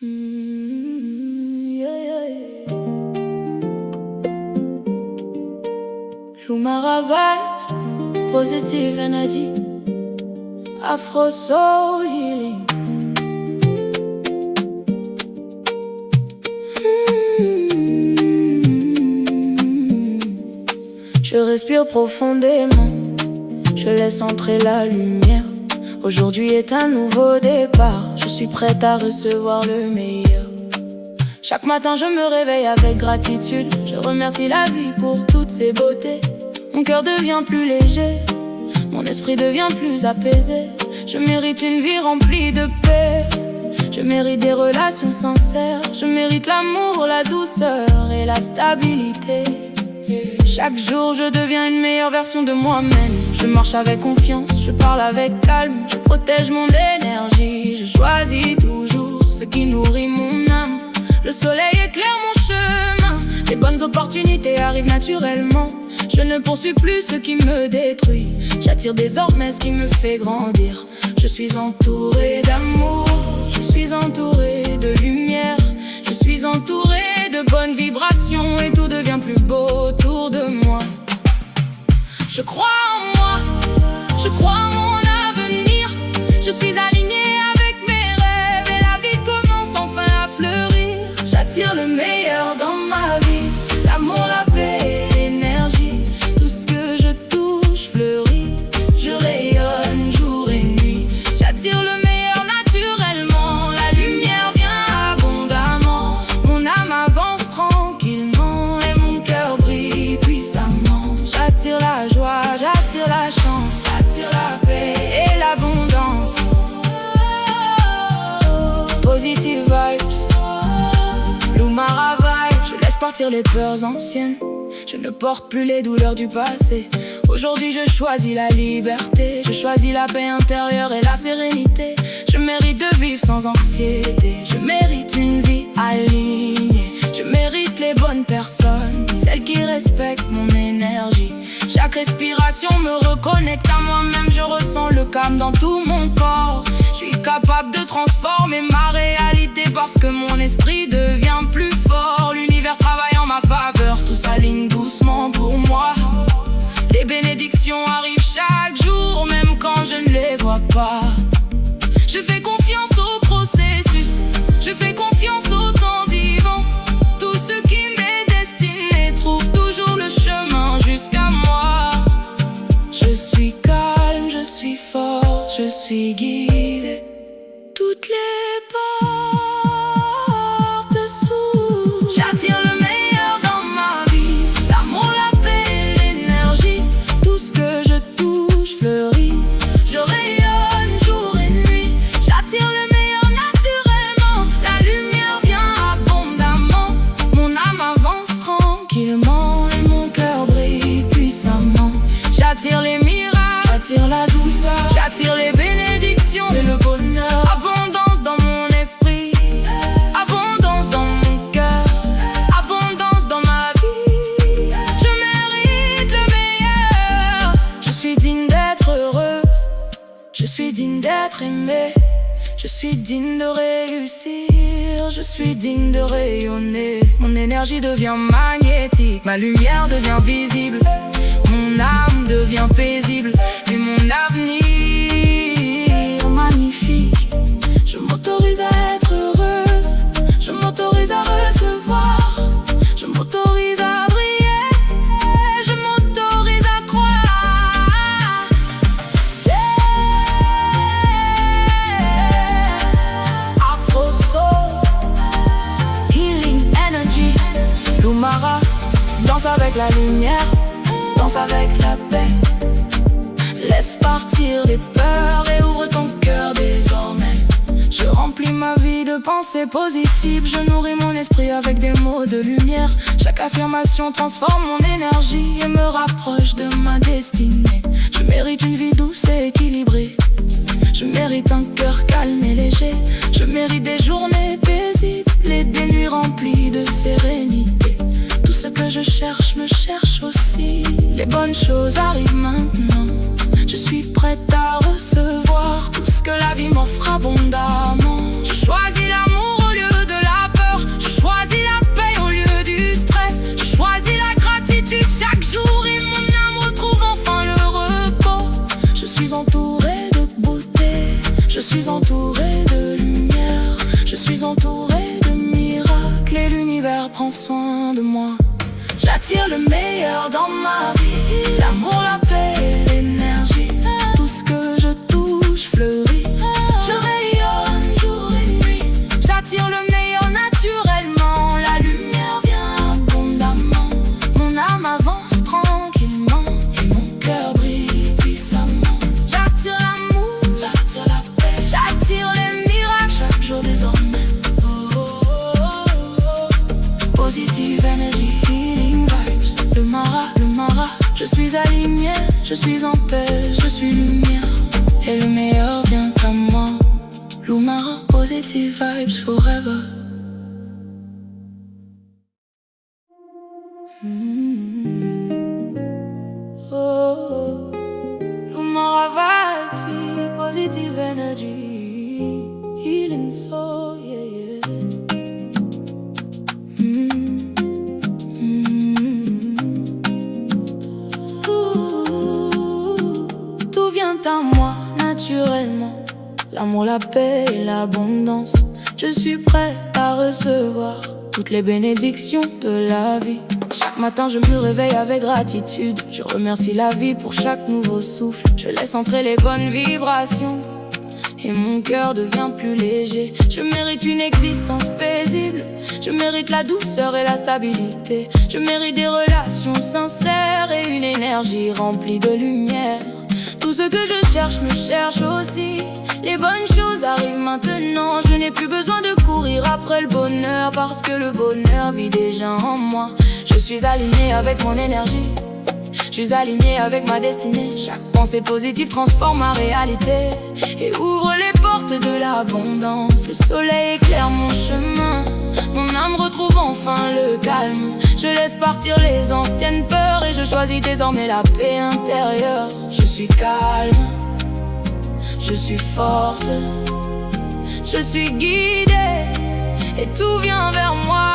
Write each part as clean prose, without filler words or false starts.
Yeah, yeah, yeah. Lumara vibes, positive energy, Afro soul healing. Je respire profondément, je laisse entrer la lumière. Aujourd'hui est un nouveau départ, je suis prête à recevoir le meilleur. Chaque matin je me réveille avec gratitude, je remercie la vie pour toutes ses beautés. Mon cœur devient plus léger, mon esprit devient plus apaisé. Je mérite une vie remplie de paix, je mérite des relations sincères. Je mérite l'amour, la douceur et la stabilité. Chaque jour je deviens une meilleure version de moi-même. Je marche avec confiance, je parle avec calme, je protège mon énergie. Je choisis toujours ce qui nourrit mon âme. Le soleil éclaire mon chemin, les bonnes opportunités arrivent naturellement. Je ne poursuis plus ce qui me détruit, j'attire désormais ce qui me fait grandir. Je suis entouré d'amour, je suis entouré de lumière, je suis entouré de bonnes vibrations et tout devient plus beau autour de moi. Je crois en moi, je crois en mon avenir. Je suis alignée avec mes rêves et la vie commence enfin à fleurir. J'attire le meilleur dans ma vie, l'amour, la paix et l'énergie. Tout ce que je touche fleurit, je rayonne jour et nuit. J'attire le meilleur naturellement, la lumière vient abondamment. Mon âme avance tranquillement et mon cœur brille puissamment. J'attire la joie, j'attire la chance, j'attire la paix et l'abondance. Positive vibes, Lumara vibes. Je laisse partir les peurs anciennes, je ne porte plus les douleurs du passé. Aujourd'hui je choisis la liberté, je choisis la paix intérieure et la sérénité. Je mérite de vivre sans anxiété, je mérite une vie alignée. Je mérite les bonnes personnes, celles qui respectent mon énergie. Chaque respiration me reconnecte à moi-même, je ressens le calme dans tout mon corps. Je suis capable de transformer ma réalité parce que mon esprit devient plus fort. L'univers travaille en ma faveur, tout s'aligne doucement pour moi. Les bénédictions arrivent chaque jour, même quand je ne les vois pas. Je fais confiance au processus, je fais confiance au temps divin. Tout ce qui m'est destiné trouve toujours le chemin jusqu'à moi. Je suis calme, je suis fort, je suis guidé. Toutes les portes s'ouvrent. J'attire le meilleur dans ma vie, l'amour, la paix et l'énergie. Tout ce que je touche fleurit, je rayonne jour et nuit. J'attire le meilleur naturellement, la lumière vient abondamment. Mon âme avance tranquillement et mon cœur brille puissamment. J'attire les miracles, j'attire la douceur, j'attire les bénédictions et le bonheur. Abondance dans mon esprit, abondance dans mon cœur, abondance dans ma vie. Je mérite le meilleur, je suis digne d'être heureuse, je suis digne d'être aimée, je suis digne de réussir, je suis digne de rayonner. Mon énergie devient magnétique, ma lumière devient visible, mon âme devient paisible et mon avenir magnifique. Je m'autorise à être heureuse, je m'autorise à recevoir, je m'autorise à briller, je m'autorise à croire. Afro soul, healing energy, Lumara. Danse avec la lumière, danse avec la paix. Laisse partir les peurs et ouvre ton cœur désormais. Je remplis ma vie de pensées positives, je nourris mon esprit avec des mots de lumière. Chaque affirmation transforme mon énergie et me rapproche de ma destinée. Je mérite une vie douce et équilibrée, je mérite un cœur calme et léger. Je mérite des journées paisibles et des nuits remplies de sérénité. Tout ce que je cherche me cherche aussi, les bonnes choses arrivent maintenant. Je suis prête à recevoir tout ce que la vie m'offre abondamment. Je choisis l'amour au lieu suis entouré de lumière, je suis entouré de miracles et l'univers prend soin de moi. J'attire le meilleur dans ma vie, l'amour, la paix et l'énergie. Tout ce que je touche fleurit, je rayonne jour et nuit. J'attire le meilleur naturellement, la lumière vient abondamment. Mon âme avance tranquillement et mon cœur brille puissamment. J'attire l'amour, j'attire la paix, j'attire les miracles chaque jour désormais. Oh, oh, oh, oh, oh. Positive energy, healing vibes. Le Mara, je suis aligné, je suis en paix, je suis lumière. Et le meilleur vient à moi. Lumara, positive vibes forever. Oh, Lumara vibes, positive energy, healing soul, yeah, yeah. Tout vient à moi naturellement, l'amour, la paix et l'abondance. Je suis prêt à recevoir toutes les bénédictions de la vie. Chaque matin je me réveille avec gratitude, je remercie la vie pour chaque nouveau souffle. Je laisse entrer les bonnes vibrations et mon cœur devient plus léger. Je mérite une existence paisible, je mérite la douceur et la stabilité. Je mérite des relations sincères et une énergie remplie de lumière. Tout ce que je cherche me cherche aussi. Les bonnes choses arrivent maintenant. Je n'ai plus besoin de courir après le bonheur, parce que le bonheur vit déjà en moi. Je suis aligné avec mon énergie, je suis aligné avec ma destinée. Chaque pensée positive transforme ma réalité et ouvre les portes de l'abondance. Le soleil éclaire mon chemin, mon âme retrouve enfin le calme. Je laisse partir les anciennes peurs et je choisis désormais la paix intérieure. Je suis calme, je suis forte, je suis guidée et tout vient vers moi.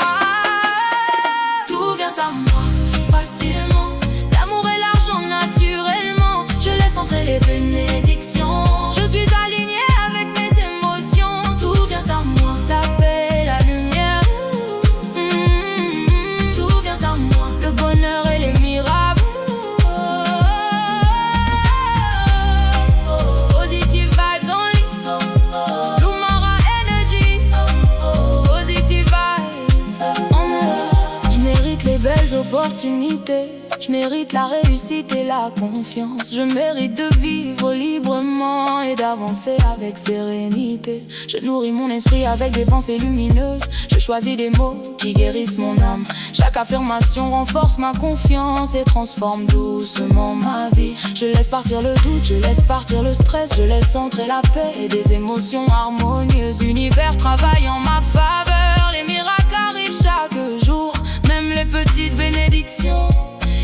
Tout vient à moi facilement, l'amour et l'argent naturellement. Je laisse entrer les bénédictions, je suis alignée avec mes émotions. Tout vient à moi, la paix et la lumière. Tout vient à moi, le bonheur et les miracles. Positive vibes only, Lumara energy. Positive vibes. Je mérite les belles opportunités, je mérite la réussite et la confiance. Je mérite de vivre librement et d'avancer avec sérénité. Je nourris mon esprit avec des pensées lumineuses, je choisis des mots qui guérissent mon âme. Chaque affirmation renforce ma confiance et transforme doucement ma vie. Je laisse partir le doute, je laisse partir le stress, je laisse entrer la paix et des émotions harmonieuses. L'univers travaille en ma faveur, les miracles arrivent chaque jour. Même les petites bénédictions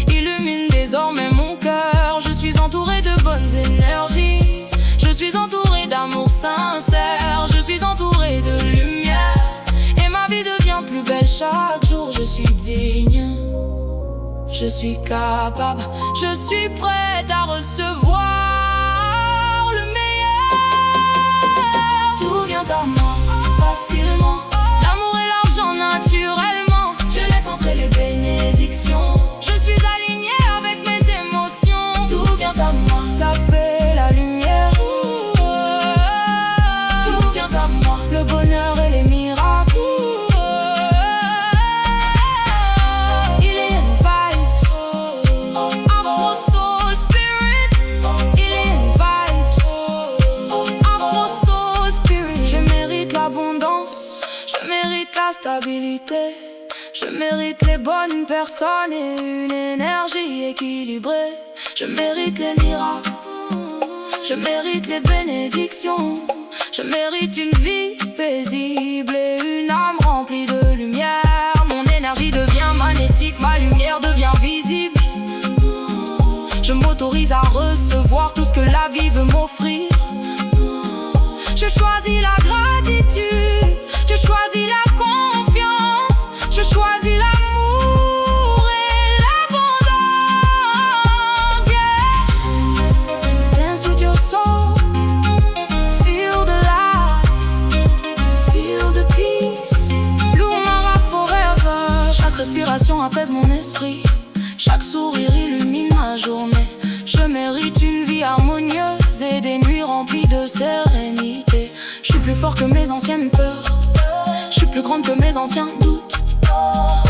illuminent désormais mon cœur. Je suis entouré de bonnes énergies, je suis entouré d'amour sincère, je suis entouré de lumière et ma vie devient plus belle chaque jour. Je suis digne, je suis capable, je suis prête à recevoir le meilleur. Tout vient à moi facilement, l'amour et l'argent naturellement. Je laisse entrer les bénédictions, je suis alignée avec mes émotions. Tout vient à moi, la paix, la lumière. Tout vient à moi, le bonheur et les miracles. Healing vibes, Afro Soul Spirit. Healing vibes, Afro Soul Spirit. Je mérite l'abondance, je mérite la stabilité, je mérite les bonnes personnes et une énergie équilibrée. Je mérite les miracles, je mérite les bénédictions. Je mérite une vie paisible et une âme remplie de lumière. Mon énergie devient magnétique, ma lumière devient visible. Je m'autorise à recevoir tout ce que la vie veut m'offrir. Je choisis la gratitude, je choisis la confiance, je choisis l'amour et l'abondance. Yeah. Dance with your soul, feel the light. apaise mon esprit. Chaque sourire illumine ma journée. Je mérite une vie harmonieuse et des nuits remplies de sérénité. Je suis plus fort que mes anciennes peurs. Je suis plus grande que mes anciens doutes.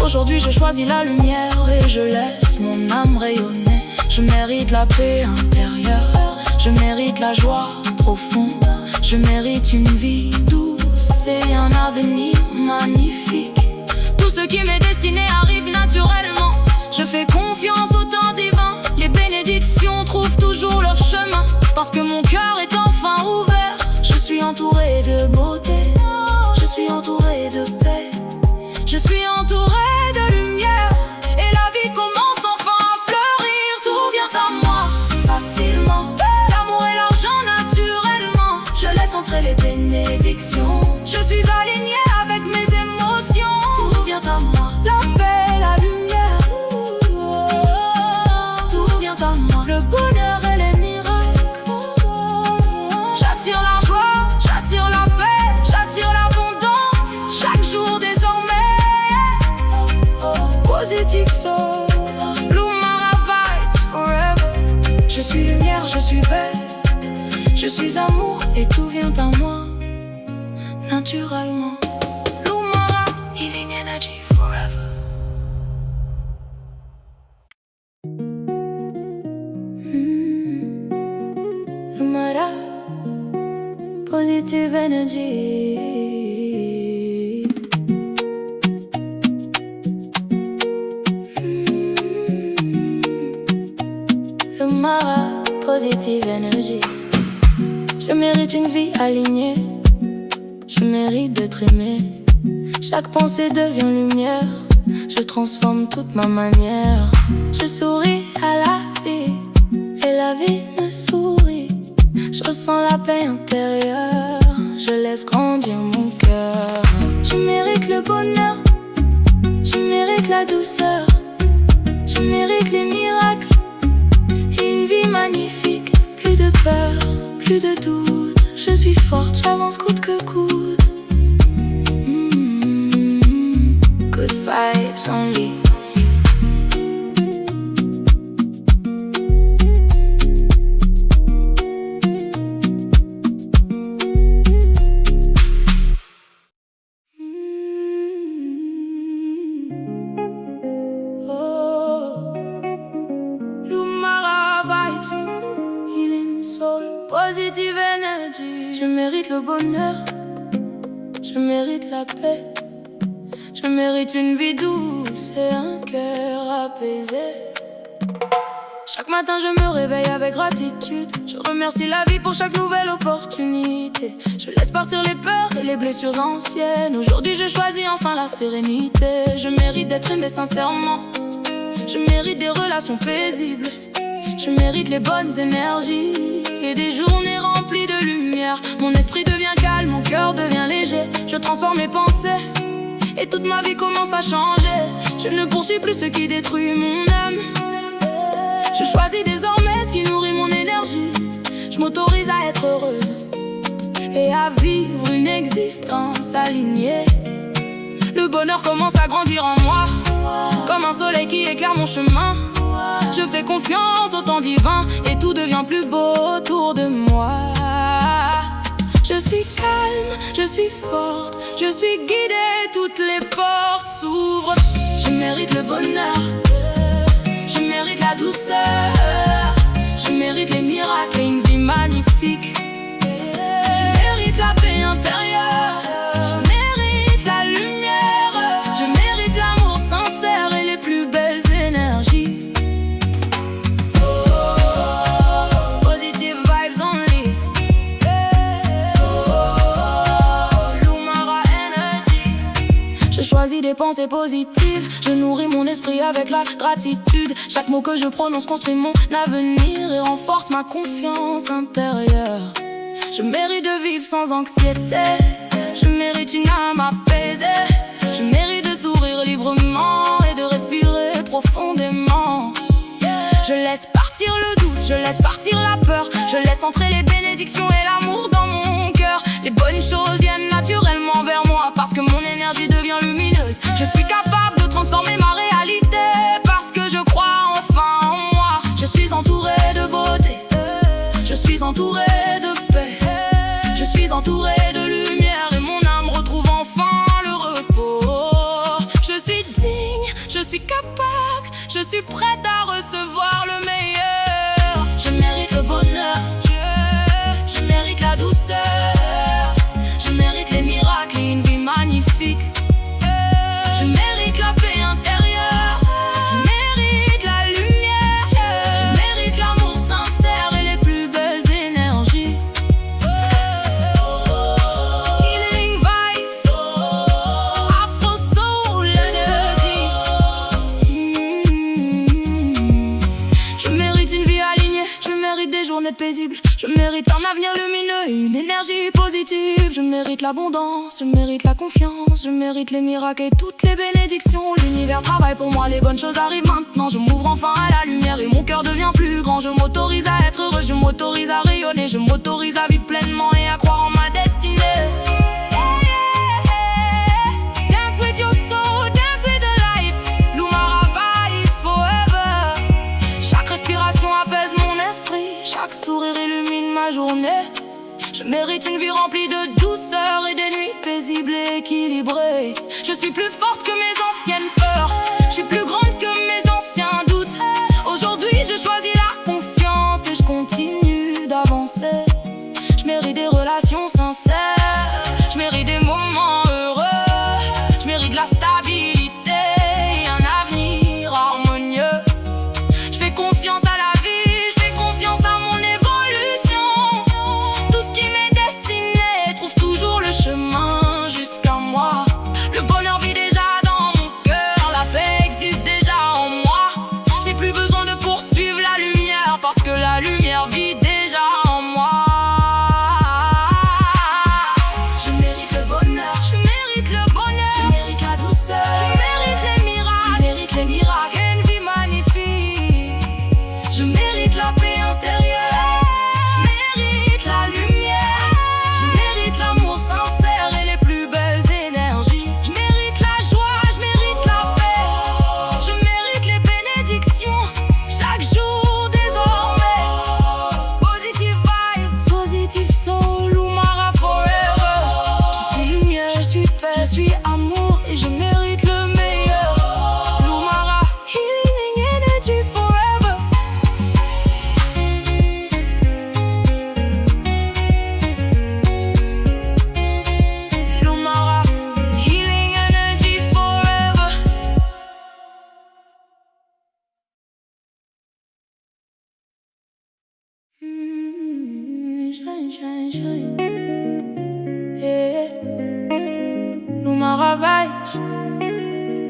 Aujourd'hui je choisis la lumière et je laisse mon âme rayonner. Je mérite la paix intérieure. Je mérite la joie profonde. Je mérite une vie douce et un avenir magnifique. Tout ce qui m'est destiné arrive naturellement. Je fais confiance au temps divin. Les bénédictions trouvent toujours leur chemin. Parce que mon cœur est enfin ouvert. Je suis entouré de beauté. Je suis entouré de paix. Je suis entouré de lumière. Et la vie commence enfin à fleurir. Tout vient à moi facilement. L'amour et l'argent naturellement. Je laisse entrer les bénédictions. Je suis aligné avec mes émotions. Tout vient à moi. La paix, la lumière. Tout vient à moi. Le bonheur et les miracles. J'attire la joie, j'attire la paix, j'attire l'abondance. Chaque jour désormais. Positive soul, Lumara vibes forever. Je suis lumière, je suis paix. Je suis amour et tout vient à moi naturellement. Lumara, healing energy forever. Lumara, positive energy. Lumara, positive energy. Je mérite une vie alignée. Je mérite d'être aimé. Chaque pensée devient lumière. Je transforme toute ma manière. Je souris à la vie et la vie me sourit. Je ressens la paix intérieure. Je laisse grandir mon cœur. Je mérite le bonheur. Je mérite la douceur. Je mérite les miracles. Une vie magnifique. Plus de peur, plus de doute. Je suis forte, j'avance coûte que coûte. Good vibes only. Oh, Lumara vibes, healing soul, positive energy. Je mérite le bonheur, je mérite la paix. Je mérite une vie douce et un cœur apaisé. Chaque matin je me réveille avec gratitude. Je remercie la vie pour chaque nouvelle opportunité. Je laisse partir les peurs et les blessures anciennes. Aujourd'hui je choisis enfin la sérénité. Je mérite d'être aimé sincèrement. Je mérite des relations paisibles. Je mérite les bonnes énergies et des journées remplies de lumière. Mon esprit devient calme, mon cœur devient léger. Je transforme mes pensées et toute ma vie commence à changer. Je ne poursuis plus ce qui détruit mon âme. Je choisis désormais ce qui nourrit mon énergie. Je m'autorise à être heureuse et à vivre une existence alignée. Le bonheur commence à grandir en moi, comme un soleil qui éclaire mon chemin. Je fais confiance au temps divin et tout devient plus beau autour de moi. Je suis calme, je suis forte, je suis guidée, toutes les portes s'ouvrent. Je mérite le bonheur, je mérite la douceur. Je mérite les miracles et une vie magnifique. Je mérite la paix intérieure. Je mérite la lumière. Je mérite l'amour sincère et les plus belles énergies. Positive vibes only. Lumara energy. Je choisis des pensées positives. Je nourris mon esprit avec la gratitude. Chaque mot que je prononce construit mon avenir et renforce ma confiance intérieure. Je mérite de vivre sans anxiété. Je mérite une âme apaisée. Je mérite de sourire librement et de respirer profondément. Je laisse partir le doute, je laisse partir la peur. Je laisse entrer les bénédictions et l'amour dans mon cœur. Les bonnes choses viennent naturellement vers moi parce que mon énergie devient lumineuse. Je suis capable de transformer ma réalité. suis prête à recevoir le meilleur. Je mérite le bonheur, je mérite la douceur, je mérite les miracles et une vie magnifique. Je mérite la paix intérieure, je mérite la lumière, je mérite l'amour sincère et les plus belles énergies. Healing vibes, Afro soul energy. Je mérite une vie alignée, je mérite des journées paisibles, je mérite un avenir lumineux et une énergie positive. Je mérite l'abondance, je mérite la confiance, je mérite les miracles et toutes les bénédictions. L'univers travaille pour moi, les bonnes choses arrivent maintenant. Je m'ouvre enfin à la lumière et mon cœur devient plus grand. Je m'autorise à être heureux, je m'autorise à rayonner, je m'autorise à vivre pleinement et à croire en ma destinée. Dance with your soul, dance with the light. Lumara vibes forever. Chaque respiration apaise mon esprit, chaque sourire illumine ma journée. Je mérite une vie remplie de douceur et des nuits paisibles et équilibrées. Je suis plus forte que mes anciennes peurs, je suis plus grande que mes anciens doutes. Aujourd'hui je choisis la confiance et je continue d'avancer. Je mérite des relations sincères, je mérite des moments heureux, je mérite la stabilité et un avenir harmonieux. Je fais confiance à la vie, je fais confiance à mon évolution. Tout ce qui m'est destiné trouve toujours le chemin jusqu'à moi. Le bonheur vit déjà dans mon cœur, la paix existe déjà en moi. Je n'ai plus besoin de poursuivre la lumière parce que la lumière vit déjà en moi. Je mérite le bonheur, je mérite le bonheur, je mérite la douceur, je mérite les miracles, je mérite les miracles et une vie magnifique. Je mérite la paix intérieure, je mérite la lumière, je mérite l'amour sincère et les plus belles énergies. Je mérite la joie, je mérite la paix, je mérite les bénédictions chaque jour désormais. Positive vibes, positive soul, Lumara forever. Je suis lumière, je suis paix, je suis amour et je mérite le meilleur. Lumara healing energy forever. Lumara healing energy forever. Shine, shine, shine. Yeah. Lumara vibes,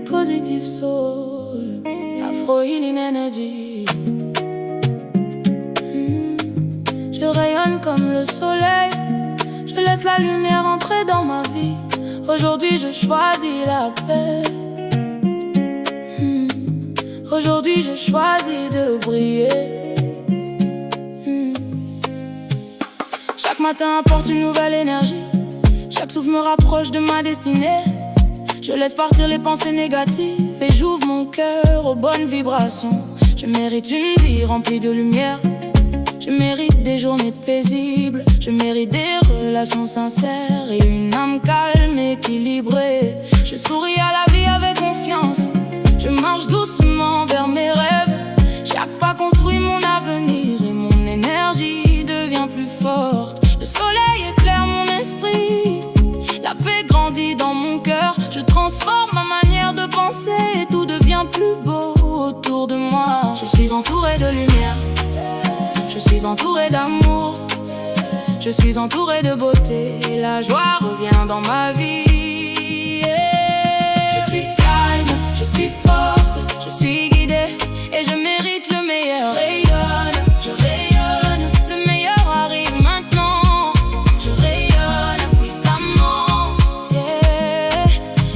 positive soul, Afro healing energy. Je rayonne comme le soleil, je laisse la lumière entrer dans ma vie. Aujourd'hui je choisis la paix. Aujourd'hui je choisis de briller. Chaque matin apporte une nouvelle énergie, chaque souffle me rapproche de ma destinée. Je laisse partir les pensées négatives et j'ouvre mon cœur aux bonnes vibrations. Je mérite une vie remplie de lumière, je mérite des journées paisibles, je mérite des relations sincères et une âme calme, équilibrée. Je souris à la vie avec confiance, je marche doucement vers mes rêves. Chaque pas construit mon avenir et mon énergie devient plus forte. Le soleil éclaire mon esprit, la paix grandit dans mon cœur. Je transforme ma manière de penser et tout devient plus beau autour de moi. Je suis entouré de lumière, je suis entouré d'amour, je suis entouré de beauté et la joie revient dans ma vie. Je suis calme, je suis forte, je suis guidée et je mérite le meilleur. Je rayonne, le meilleur arrive maintenant. Je rayonne puissamment, yeah.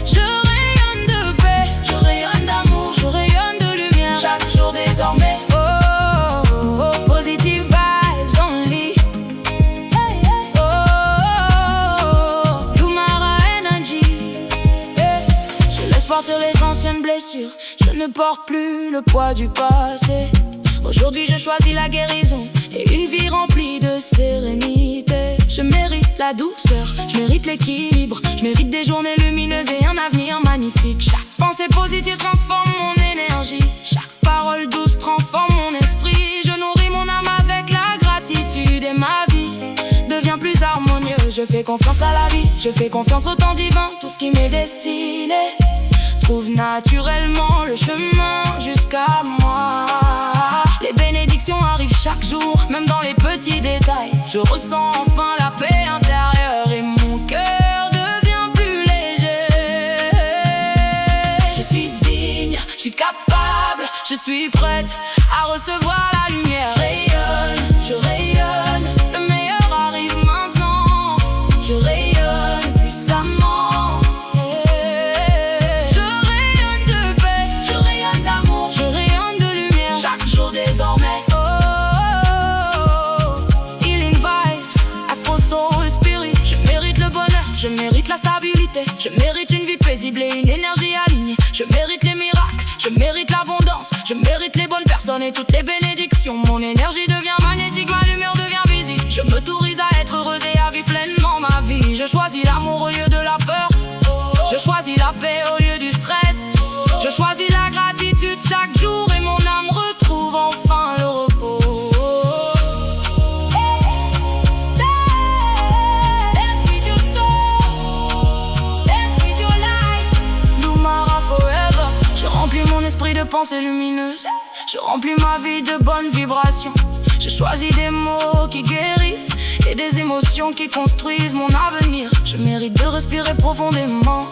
Je rayonne de paix, je rayonne d'amour, je rayonne de lumière chaque jour désormais. Positive vibes only. Lumara energy, yeah. Je laisse partir les anciennes blessures, je ne porte plus le poids du passé. Aujourd'hui je choisis la guérison et une vie remplie de sérénité. Je mérite la douceur, je mérite l'équilibre, je mérite des journées lumineuses et un avenir magnifique. Chaque pensée positive transforme mon énergie, chaque parole Je fais confiance à la vie, je fais confiance au temps divin. Tout ce qui m'est destiné trouve naturellement le chemin jusqu'à moi. Les bénédictions arrivent chaque jour, même dans les petits détails. Je ressens enfin la paix intérieure et mon cœur devient plus léger. Je suis digne, je suis capable, je suis prête à recevoir la lumière. Rayonne, je rayonne, le meilleur arrive maintenant. Je rayonne puissamment. Je rayonne de paix, je rayonne d'amour, je rayonne de lumière chaque jour désormais. Healing vibes, Afro Soul Spirit. Je mérite le bonheur, je mérite la stabilité, je mérite une vie paisible et une énergie alignée. Je mérite les miracles, je mérite l'abondance, je mérite les bonnes personnes et toutes les bénédictions. Mon énergie devient magnétique, ma lumière devient visible. Je m'autorise à être heureuse et à vivre pleinement ma vie. Je choisis l'amour au lieu de la peur, je choisis la paix au lieu du stress. Je choisis la gratitude chaque jour et mon âme retrouve enfin le repos. Dance with your soul, dance with your light. Lumara forever. Je remplis mon esprit de pensées lumineuses, je remplis ma vie de bonnes vibrations. Je choisis des mots qui guérissent et des émotions qui construisent mon avenir. Je mérite de respirer profondément,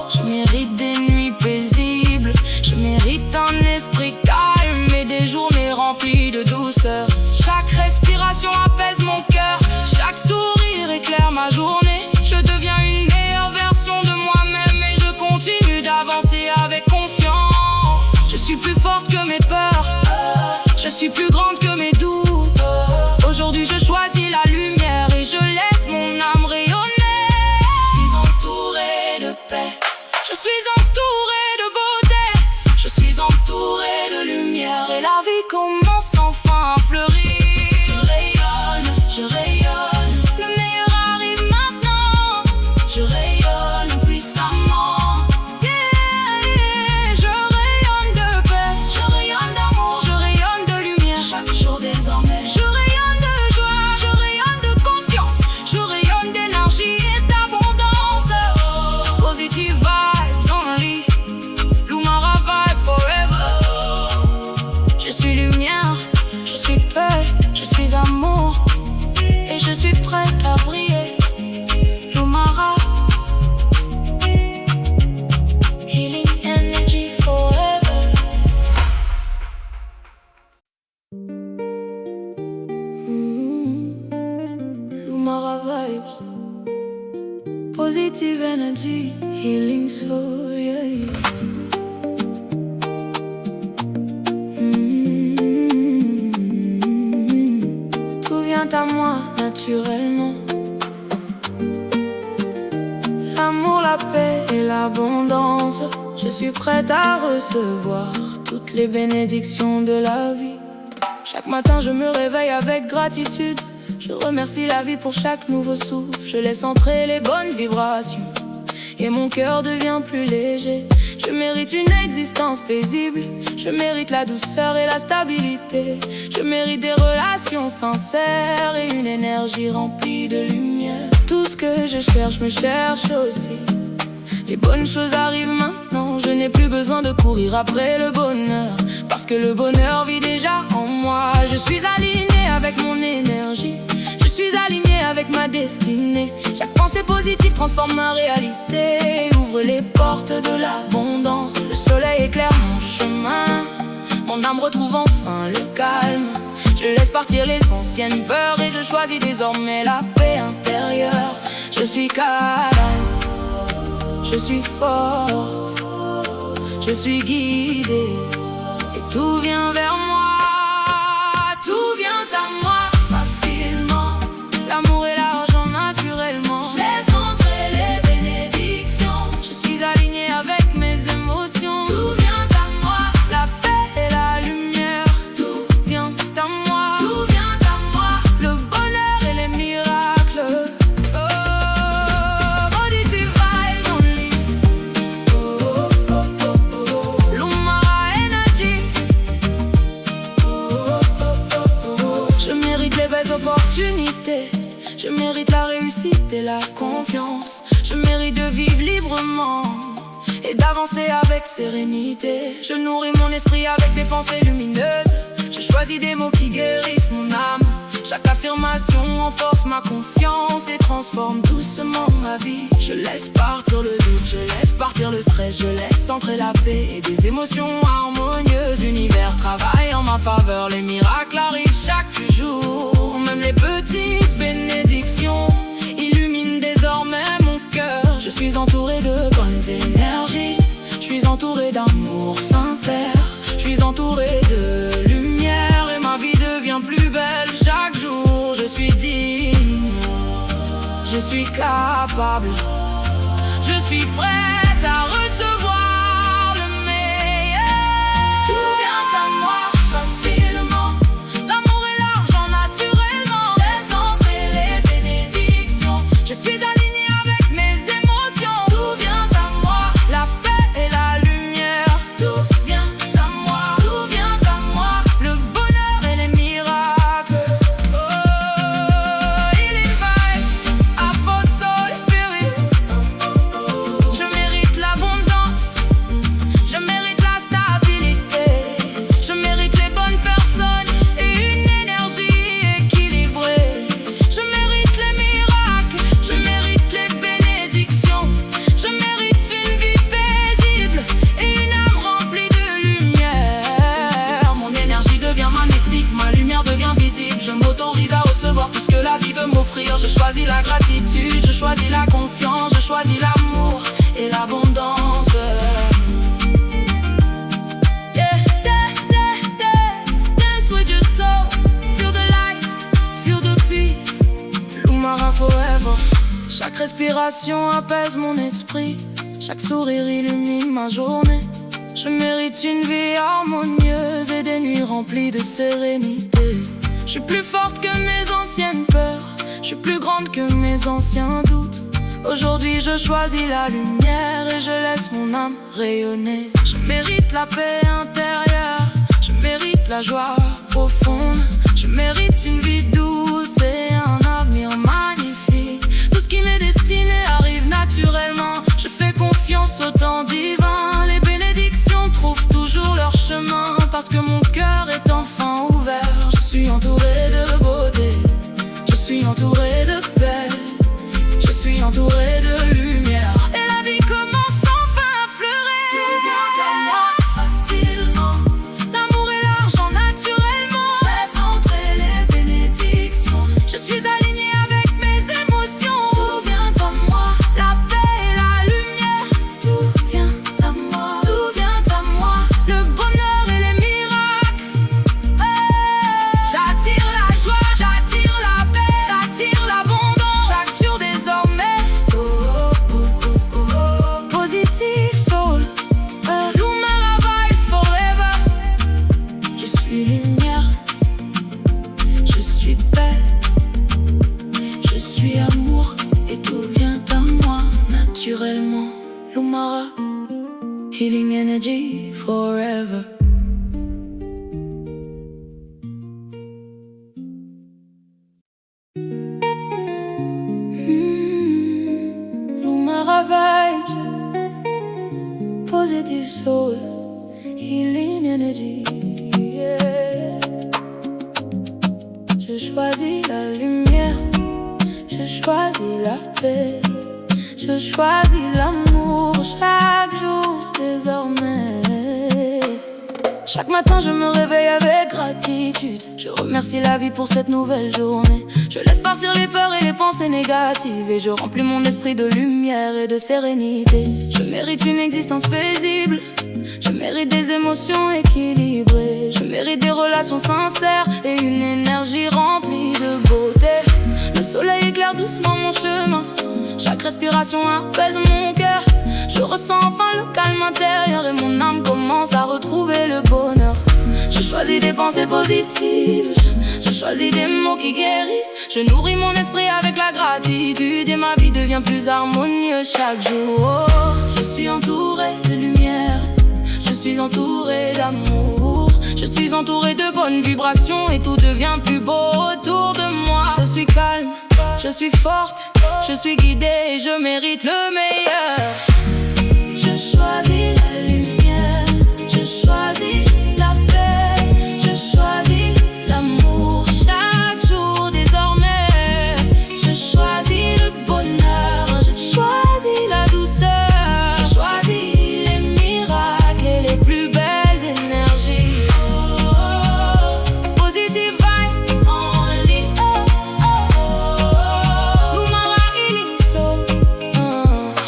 je mérite des nuits paisibles, je mérite un esprit calme et des journées remplies de douceur. Chaque respiration apaise mon cœur, chaque sourire éclaire ma journée. Je deviens une meilleure version de moi-même et je continue d'avancer avec confiance. Je suis plus forte que mes peurs, je suis plus grande que mes doutes. Aujourd'hui je choisis la lumière et je laisse mon âme rayonner. Je suis entourée de paix, je suis entourée de beauté, je suis entourée de lumière et la vie commence enfin à fleurir. Je rayonne, le meilleur arrive maintenant. Je rayonne puissamment. Yeah, je rayonne de paix, je rayonne d'amour, je rayonne de lumière chaque jour désormais. Je rayonne de joie, je rayonne de confiance, je rayonne d'énergie et d'abondance. Positive vibes only, Lumara vibe forever. Je suis lumière, je suis paix, je suis amour et je suis prête à briller. Lumara, healing energy forever. Lumara vibes, positive energy, healing soul, yeah. Tout vient à moi naturellement. L'amour, la paix et l'abondance. Je suis prête à recevoir toutes les bénédictions de la vie. Chaque matin je me réveille avec gratitude. Je remercie la vie pour chaque nouveau souffle. Je laisse entrer les bonnes vibrations et mon cœur devient plus léger. Je mérite une existence paisible, je mérite la douceur et la stabilité. Je mérite des relations sincères et une énergie remplie de lumière. Tout ce que je cherche me cherche aussi. Les bonnes choses arrivent maintenant. Je n'ai plus besoin de courir après le bonheur, parce que le bonheur vit déjà en moi. Je suis alignée avec mon énergie, je suis alignée avec ma destinée. Chaque pensée positive transforme ma réalité, ouvre les portes de l'abondance. Le soleil éclaire mon chemin, mon âme retrouve enfin le calme. Je laisse partir les anciennes peurs et je choisis désormais la paix intérieure. Je suis calme, je suis forte, je suis guidée et tout vient vers moi, tout vient à moi facilement. L'amour et l'argent naturellement. Je laisse entrer les bénédictions. Je suis alignée avec mes émotions. Tout vient à moi, la paix et la lumière. Tout vient à moi, tout vient à moi. Le bonheur et les miracles. Positive vibes only. Lumara energy. Je mérite les belles opportunités, je mérite la réussite et la confiance. Je mérite de vivre librement et d'avancer avec sérénité. Je nourris mon esprit avec des pensées lumineuses. Je choisis des mots qui guérissent mon âme. Chaque affirmation renforce ma confiance et transforme doucement ma vie. Je laisse partir le doute, je laisse partir le stress, je laisse entrer la paix et des émotions harmonieuses. L'univers travaille en ma faveur, les miracles arrivent chaque jour. Même les petites bénédictions illuminent désormais mon cœur. Je suis entouré de bonnes énergies, je suis entouré d'amour sincère, je suis entouré de lumière et ma vie devient plus belle chaque jour. Je suis digne, je suis capable, je suis prête à recevoir le meilleur. Tout vient à moi facilement, l'amour et l'argent naturellement. Je laisse entrer les bénédictions, je suis alignée avec mes émotions. Tout vient à moi, la paix et la lumière. Tout vient à moi, tout vient à moi, le bonheur et les miracles. Oh, healing vibes, Afro Soul Spirit. Je mérite l'abondance, je mérite la stabilité, je mérite les bonnes personnes et une énergie équilibrée. Je mérite les miracles, je mérite les bénédictions, je mérite une vie paisible et une âme remplie de lumière. Mon énergie devient magnétique, ma lumière devient visible. Je m'autorise à recevoir tout ce que la vie veut m'offrir. Je choisis la gratitude, je choisis la confiance, je choisis l'amour et l'abondance. Yeah, dance with your soul. Feel the light, feel the peace. Lumara forever. Chaque respiration apaise mon esprit, chaque sourire illumine ma journée. Je mérite une vie harmonieuse et des nuits remplies de sérénité. Je suis plus forte que mes anciennes peurs, je suis plus grande que mes anciens doutes. Aujourd'hui je choisis la lumière et je laisse mon âme rayonner. Je mérite la paix intérieure, je mérite la joie profonde, je mérite une vie douce et un avenir magnifique. Tout ce qui m'est destiné arrive naturellement, je fais confiance au temps divin. Les bénédictions trouvent toujours leur chemin parce que mon cœur est enfin ouvert. Je suis entouré de beauté, je suis entouré de paix, je suis entouré de lumière et la vie commence enfin à fleurir. Tout vient à moi facilement, l'amour et l'argent naturellement. Je laisse entrer les bénédictions, je suis alignée avec mes émotions. Tout vient à moi, la paix et la lumière. Tout vient à moi, tout vient à moi, le bonheur et les miracles. J'attire la joie, j'attire la paix, j'attire l'abondance chaque jour désormais. Positive soul, Lumara vibes forever. Je suis lumière, je suis paix, je suis amour et tout vient à moi naturellement. Lumara, healing energy forever. Lumara vibes, positive soul, healing energy. Yeah. Je choisis la lumière, je choisis la paix, je choisis l'amour chaque jour désormais. Chaque matin je me réveille avec gratitude, je remercie la vie pour cette nouvelle journée. Je laisse partir les peurs et les pensées négatives et je remplis mon esprit de lumière et de sérénité. Je mérite une existence paisible, je mérite des émotions équilibrées, je mérite des relations sincères et une énergie remplie de beauté. Le soleil éclaire doucement mon chemin, chaque respiration apaise mon cœur. Je ressens enfin le calme intérieur et mon âme commence à retrouver le bonheur. Je choisis des pensées positives, je choisis des mots qui guérissent. Je nourris mon esprit avec la gratitude et ma vie devient plus harmonieuse chaque jour. Oh, je suis entouré de lumière, je suis entouré d'amour, je suis entouré de bonnes vibrations et tout devient plus beau autour de moi. Je suis calme, Je suis forte, je suis guidée et je mérite le meilleur. Je choisis la lumière, je choisis la paix, je choisis l'amour chaque jour désormais. Je choisis le bonheur, je choisis la douceur, je choisis les miracles et les plus belles énergies. Positive vibes only. Lumara Healing Soul.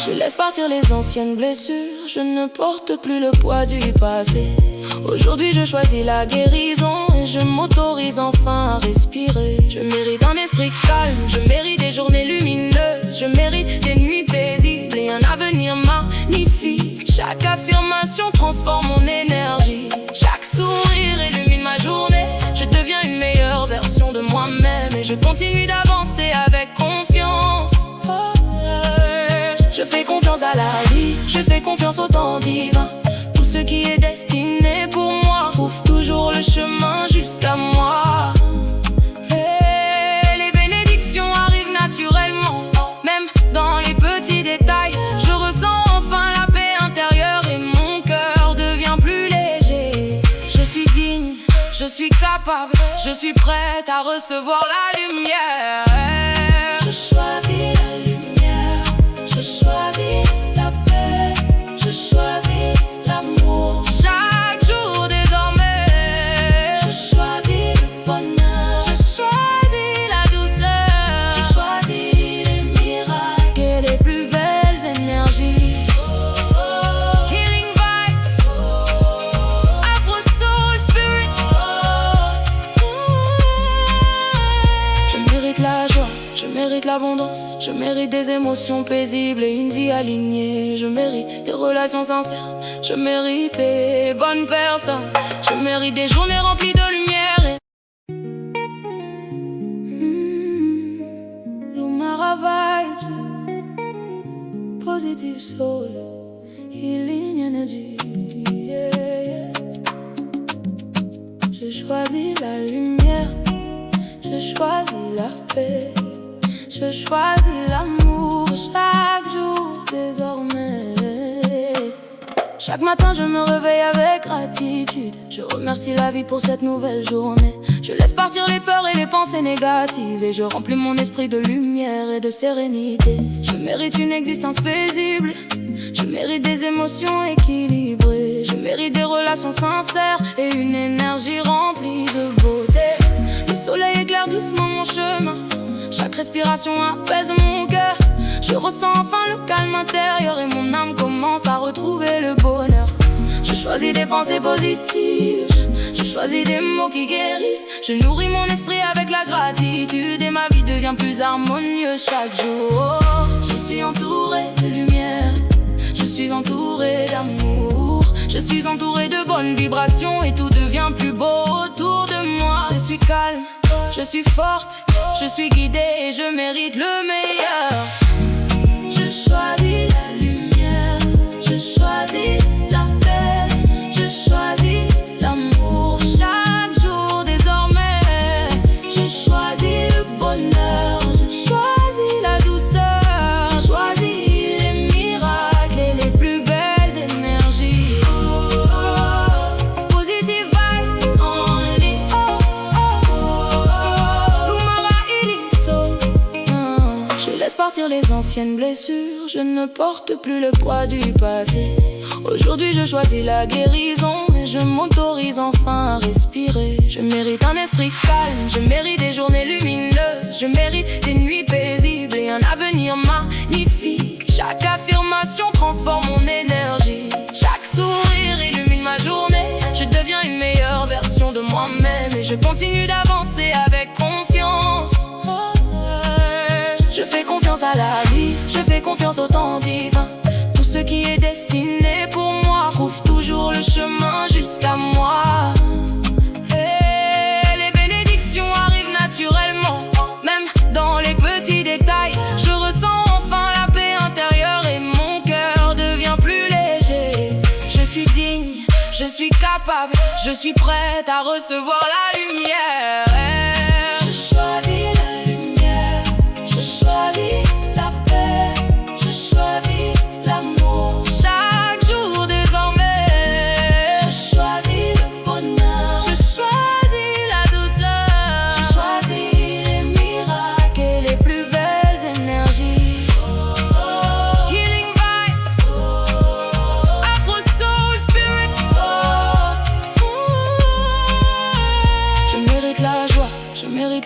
Je laisse partir les anciennes blessures, je ne porte plus le poids du passé. Aujourd'hui je choisis la guérison et je m'autorise enfin à respirer. Je mérite un esprit calme, je mérite des journées lumineuses, je mérite des nuits paisibles et un avenir magnifique. Chaque affirmation transforme mon énergie, chaque sourire illumine ma journée. Je deviens une meilleure version de moi-même et je continue d'avancer avec confiance. Je fais confiance à la vie, je fais confiance au temps divin. Tout ce qui est destiné pour moi trouve toujours le chemin jusqu'à moi. Et les bénédictions arrivent naturellement, même dans les petits détails. Je ressens enfin la paix intérieure et mon cœur devient plus léger. Je suis digne, je suis capable, je suis prête à recevoir la lumière. Je choisis la lumière, je choisis la paix, je choisis l'amour chaque jour désormais. Je choisis le bonheur, je choisis la douceur, je choisis les miracles et les plus belles énergies. Healing vibes, Afro Soul Spirit. Je mérite la joie, je mérite l'abondance, je mérite des émotions paisibles et une vie alignée. Je mérite des relations sincères, je mérite les bonnes personnes, je mérite des journées remplies de lumière. Lumara vibes, positive soul, healing energy. Yeah. Je choisis la lumière, je choisis la paix, je choisis l'amour chaque jour désormais. Chaque matin je me réveille avec gratitude, je remercie la vie pour cette nouvelle journée. Je laisse partir les peurs et les pensées négatives et je remplis mon esprit de lumière et de sérénité. Je mérite une existence paisible, je mérite des émotions équilibrées, je mérite des relations sincères et une énergie remplie de beauté. Le soleil éclaire doucement mon chemin, chaque respiration apaise mon cœur. Je ressens enfin le calme intérieur et mon âme commence à retrouver le bonheur. Je choisis des pensées positives, je choisis des mots qui guérissent. Je nourris mon esprit avec la gratitude et ma vie devient plus harmonieuse chaque jour. Je suis entouré de lumière, je suis entouré d'amour, je suis entouré de bonnes vibrations et tout devient plus beau autour de moi. Je suis calme, je suis forte, je suis guidée et je mérite le meilleur. Je choisis la lumière, je choisis la paix, je choisis l'amour chaque jour désormais. Je choisis le bonheur, je choisis la douceur, je choisis les miracles et les plus belles énergies. Positive vibes only. Lumara Healing Soul. Je laisse partir les anciennes blessures, je ne porte plus le poids du passé. Aujourd'hui je choisis la guérison et je m'autorise enfin à respirer. Je mérite un esprit calme, je mérite des journées lumineuses, je mérite des nuits paisibles et un avenir magnifique. Chaque affirmation transforme mon énergie, chaque sourire illumine ma journée. Je deviens une meilleure version de moi-même et je continue d'avancer avec confiance. Je fais confiance à la vie, je fais confiance au temps divin. Tout ce qui est destiné pour moi trouve toujours le chemin jusqu'à moi. Et les bénédictions arrivent naturellement, même dans les petits détails. Je ressens enfin la paix intérieure et mon cœur devient plus léger. Je suis digne, je suis capable, je suis prête à recevoir la lumière. Je choisis la lumière, je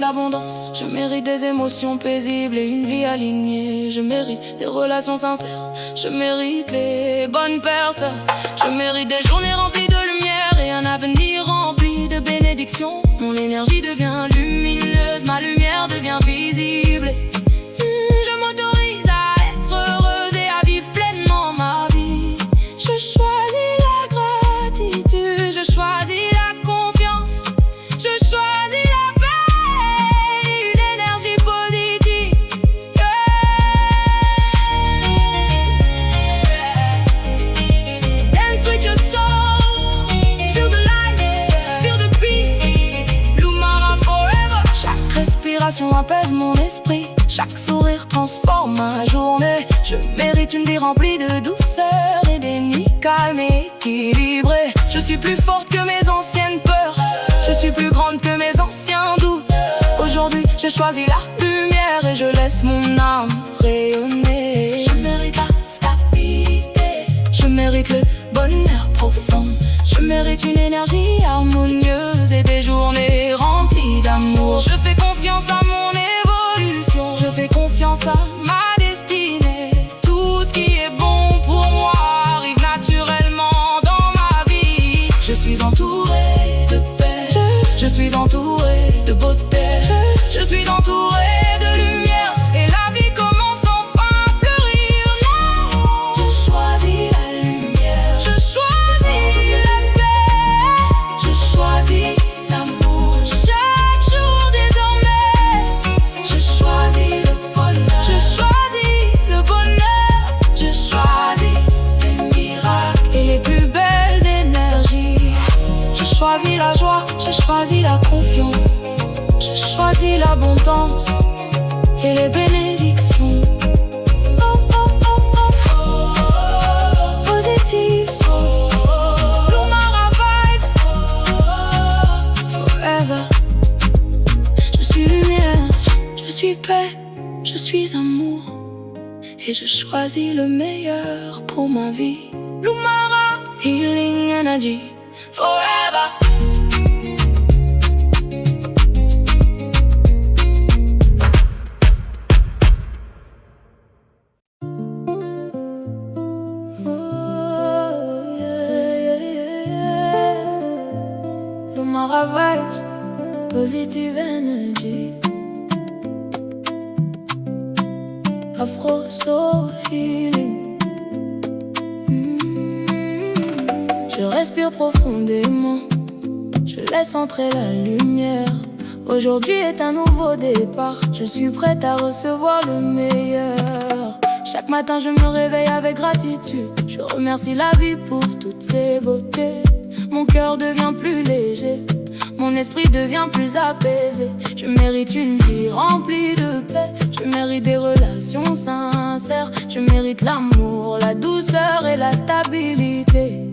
l'abondance. Je mérite des émotions paisibles et une vie alignée. Je mérite des relations sincères. Je mérite les bonnes personnes. Je mérite des journées remplies de lumière et un avenir rempli de bénédictions. Mon énergie devient lumineuse, ma lumière devient visible. Je m'autorise à être heureuse et à vivre pleinement ma vie. Je choisis la gratitude, je choisis la confiance, je choisis la paix et une énergie positive. Dance with your soul, feel the light, feel the peace. Lumara forever. Chaque respiration apaise mon esprit, chaque sourire transforme ma journée. Je mérite une vie remplie de douceur et des nuits calmes et équilibrées. Je suis plus forte que mes anciennes peurs, je suis plus grande que mes anciens doutes. Aujourd'hui, j'ai choisi la lumière et je laisse mon âme rayonner. Je mérite la stabilité, je mérite le bonheur profond. Je mérite une énergie harmonieuse et des journées remplies d'amour. Je fais confiance à mon évolution, je fais confiance à ma destinée. Tout ce qui est bon pour moi arrive naturellement dans ma vie. Je suis entourée de paix, je suis entourée de beauté, je suis entourée de lumière et la vie commence enfin à fleurir. Je choisis la lumière, je choisis la paix, je choisis l'amour. Chaque jour désormais, je choisis le bonheur, je choisis le bonheur, je choisis les miracles et les plus belles énergies. Je choisis la joie, je choisis la confiance, je choisis l'abondance et les bénédictions. Oh, oh, oh, oh, oh. Positive soul, Lumara vibes, forever. Je suis lumière, je suis paix, je suis amour et je choisis le meilleur pour ma vie. Lumara, healing energy, forever. Lumara vibes, positive energy. Afro soul healing. Je respire profondément, je laisse entrer la lumière. Aujourd'hui est un nouveau départ, je suis prête à recevoir le meilleur. Chaque matin je me réveille avec gratitude, je remercie la vie pour toutes ses beautés. Mon cœur devient plus léger, mon esprit devient plus apaisé. Je mérite une vie remplie de paix, je mérite des relations sincères. Je mérite l'amour, la douceur et la stabilité.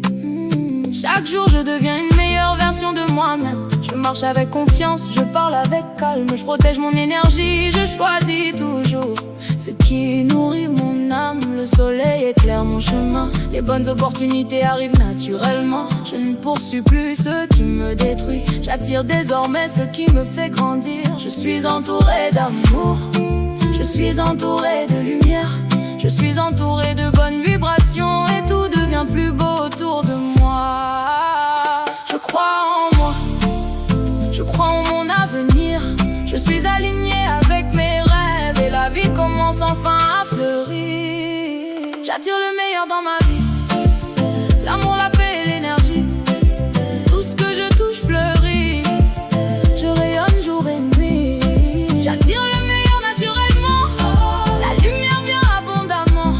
Chaque jour je deviens une meilleure version de moi-même. Je marche avec confiance, je parle avec calme. Je protège mon énergie, je choisis toujours ce qui nourrit mon âme. Le soleil éclaire mon chemin, les bonnes opportunités arrivent naturellement. Je ne poursuis plus ce qui me détruit, j'attire désormais ce qui me fait grandir. Je suis entourée d'amour, je suis entourée de lumière, je suis entourée de bonnes vibrations et tout devient plus beau autour de moi. Je crois en moi, je crois en mon avenir. Je suis alignée avec mes rêves et la vie commence enfin à fleurir. J'attire le meilleur dans ma vie, l'amour, la paix et l'énergie. Tout ce que je touche fleurit, je rayonne jour et nuit. J'attire le meilleur naturellement, la lumière vient abondamment.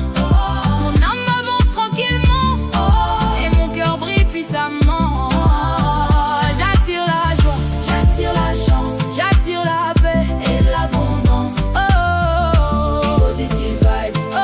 Mon âme avance tranquillement et mon cœur brille puissamment. J'attire la joie, j'attire la chance, j'attire la paix et l'abondance. Oh, positive vibes, oh,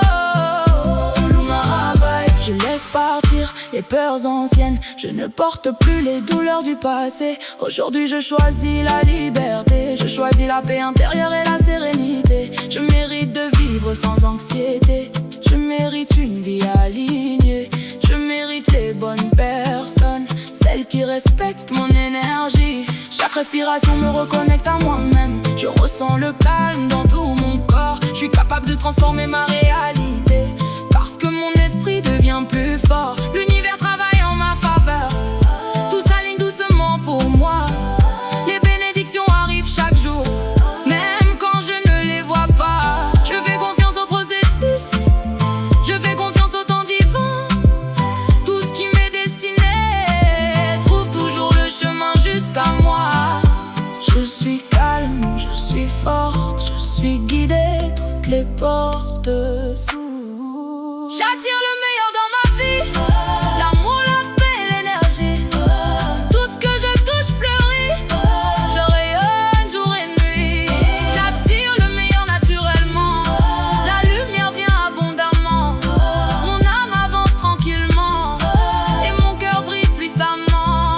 Lumara vibes. Je laisse partir les peurs anciennes, je ne porte plus les douleurs du passé. Aujourd'hui je choisis la liberté, je choisis la paix intérieure et la sérénité. Je mérite de vivre sans anxiété, je mérite une vie alignée. Je mérite les bonnes personnes, celles qui respectent mon énergie. Chaque respiration me reconnecte à moi-même. Je ressens le calme dans tout mon corps. Je suis capable de transformer ma réalité, parce que mon esprit devient plus fort. L'univers travaille en ma faveur, tout s'aligne doucement pour moi. Les bénédictions arrivent chaque jour, même quand je ne les vois pas. Je fais confiance au processus, je fais confiance au temps divin. Tout ce qui m'est destiné trouve toujours le chemin jusqu'à moi. Je suis calme, je suis forte, je suis guidée, toutes les portes s'ouvrent. J'attire le meilleur dans ma vie, l'amour, la paix, l'énergie. Tout ce que je touche fleurit, je rayonne jour et nuit. J'attire le meilleur naturellement, la lumière vient abondamment. Mon âme avance tranquillement et mon cœur brille puissamment.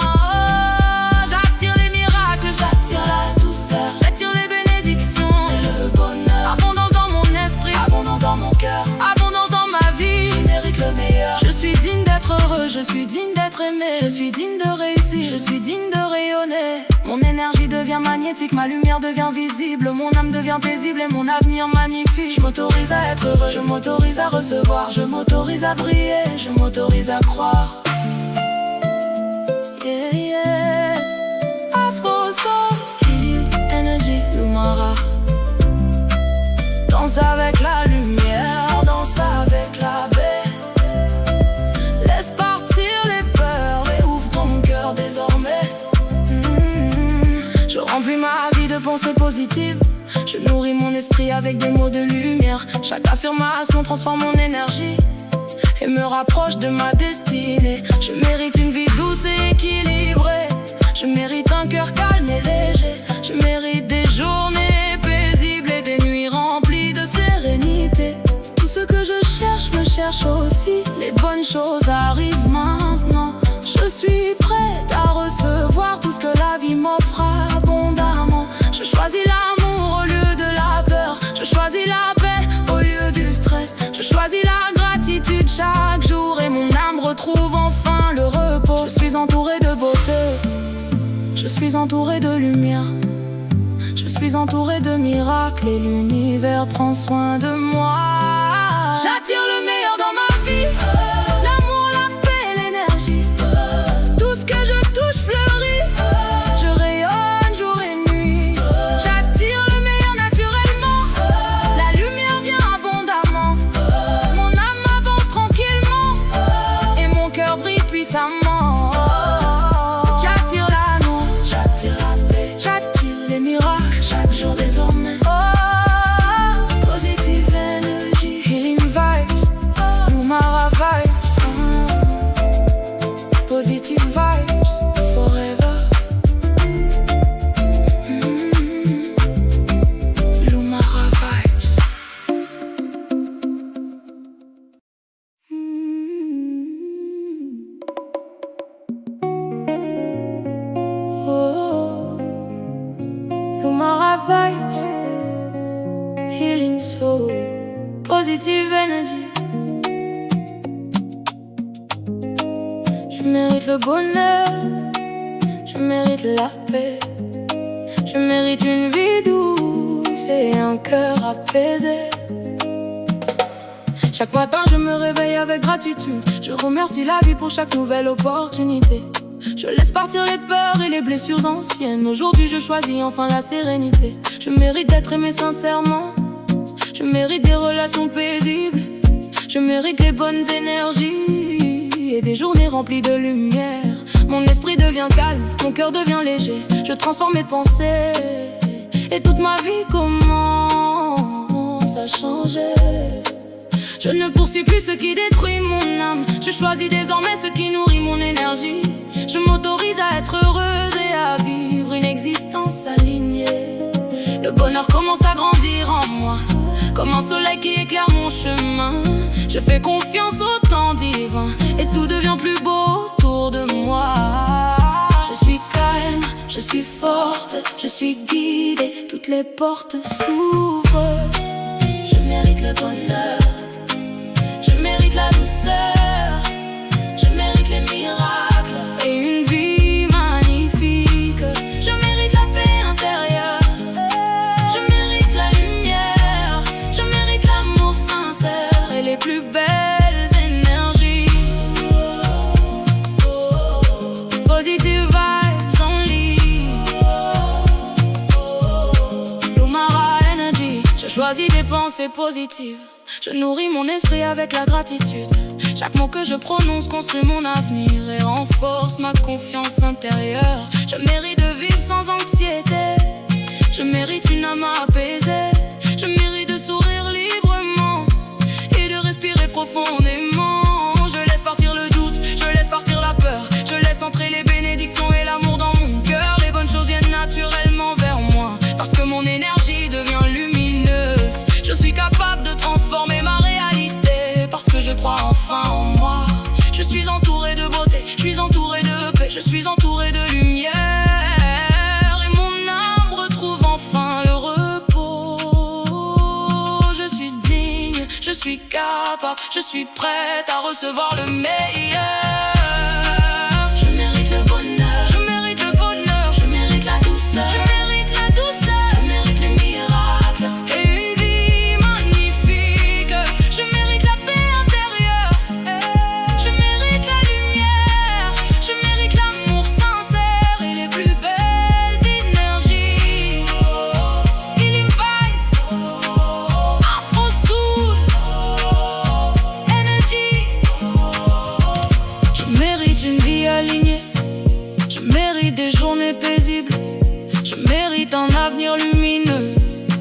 J'attire les miracles, j'attire la douceur, j'attire les bénédictions et le bonheur. Abondance dans mon esprit, abondance dans mon cœur, abondance dans ma vie. Je mérite le meilleur. Je suis digne d'être heureux, je suis digne d'être aimé, je suis digne de réussir, je suis digne de rayonner. Mon énergie devient magnétique, ma lumière devient visible, mon âme devient paisible et mon avenir magnifique. Je m'autorise à être heureux, je m'autorise à recevoir, je m'autorise à briller, je m'autorise à croire. Yeah, yeah. Afro Soul Healing Energy Lumara. Danse avec la lumière, danse avec la paix. Laisse partir les peurs et ouvre ton cœur désormais. Je remplis ma vie de pensées positives, je nourris mon esprit avec des mots de lumière. Chaque affirmation transforme mon énergie et me rapproche de ma destinée. Je mérite une vie douce et équilibrée, je mérite un cœur calme et léger. Je mérite des journées paisibles et des nuits remplies de sérénité. Tout ce que je cherche me cherche aussi, les bonnes choses arrivent maintenant. Je suis prête à recevoir tout ce que la vie m'offre abondamment. Je choisis l'amour au lieu de la peur, je choisis la paix au lieu du stress. Je choisis la gratitude chaque jour et mon âme retrouve enfin le repos. Je suis entourée de beauté, je suis entourée de lumière, je suis entourée de miracles et l'univers prend soin de moi. J'attire le meilleur dans ma vie, l'amour, la paix et l'énergie. Tout ce que je touche fleurit, je rayonne jour et nuit. J'attire le meilleur naturellement, la lumière vient abondamment. Mon âme avance tranquillement et mon cœur brille puissamment. J'attire l'amour, j'attire la paix, j'attire les miracles chaque jour désormais. Positive energy, healing vibes, Lumara vibes. Positive vibes, forever. Lumara vibes. Oh, Lumara vibes, healing soul, positive energy. Je mérite le bonheur, je mérite la paix, je mérite une vie douce et un cœur apaisé. Chaque matin je me réveille avec gratitude, je remercie la vie pour chaque nouvelle opportunité. Je laisse partir les peurs et les blessures anciennes. Aujourd'hui je choisis enfin la sérénité. Je mérite d'être aimé sincèrement, je mérite des relations paisibles, je mérite les bonnes énergies et des journées remplies de lumière. Mon esprit devient calme, mon cœur devient léger. Je transforme mes pensées et toute ma vie commence à changer. Je ne poursuis plus ce qui détruit mon âme, je choisis désormais ce qui nourrit mon énergie. Je m'autorise à être heureuse et à vivre une existence alignée. Le bonheur commence à grandir en moi, comme un soleil qui éclaire mon chemin. Je fais confiance au temps divin et tout devient plus beau autour de moi. Je suis calme, je suis forte, je suis guidée, toutes les portes s'ouvrent. Je mérite le bonheur, je mérite la douceur, je mérite les miracles et une vie magnifique. Je mérite la paix intérieure, choisi des pensées positives. Je nourris mon esprit avec la gratitude. Chaque mot que je prononce construit mon avenir et renforce ma confiance intérieure. Je mérite de vivre sans anxiété. Je mérite une âme apaisée. Je mérite de sourire librement et de respirer profondément. Je laisse partir le doute, je laisse partir la peur. Je laisse entrer les bénédictions et l'amour dans mon cœur. Les bonnes choses viennent naturellement vers moi parce que mon énergie devient lumineuse. Je suis capable de transformer ma réalité parce que je crois enfin en moi. Je suis entouré de beauté, je suis entouré de paix, je suis entouré de lumière. Et mon âme retrouve enfin le repos. Je suis digne, je suis capable, je suis prête à recevoir le meilleur. Je mérite le bonheur, je mérite le bonheur, je mérite la douceur, je mérite la douceur, je mérite les miracles et une vie magnifique. Je mérite la paix intérieure, je mérite la lumière, je mérite l'amour sincère et les plus belles énergies. Healing vibes, Afro Soul, Energy. Je mérite une vie alignée, je mérite des journées paisibles, je mérite un avenir lumineux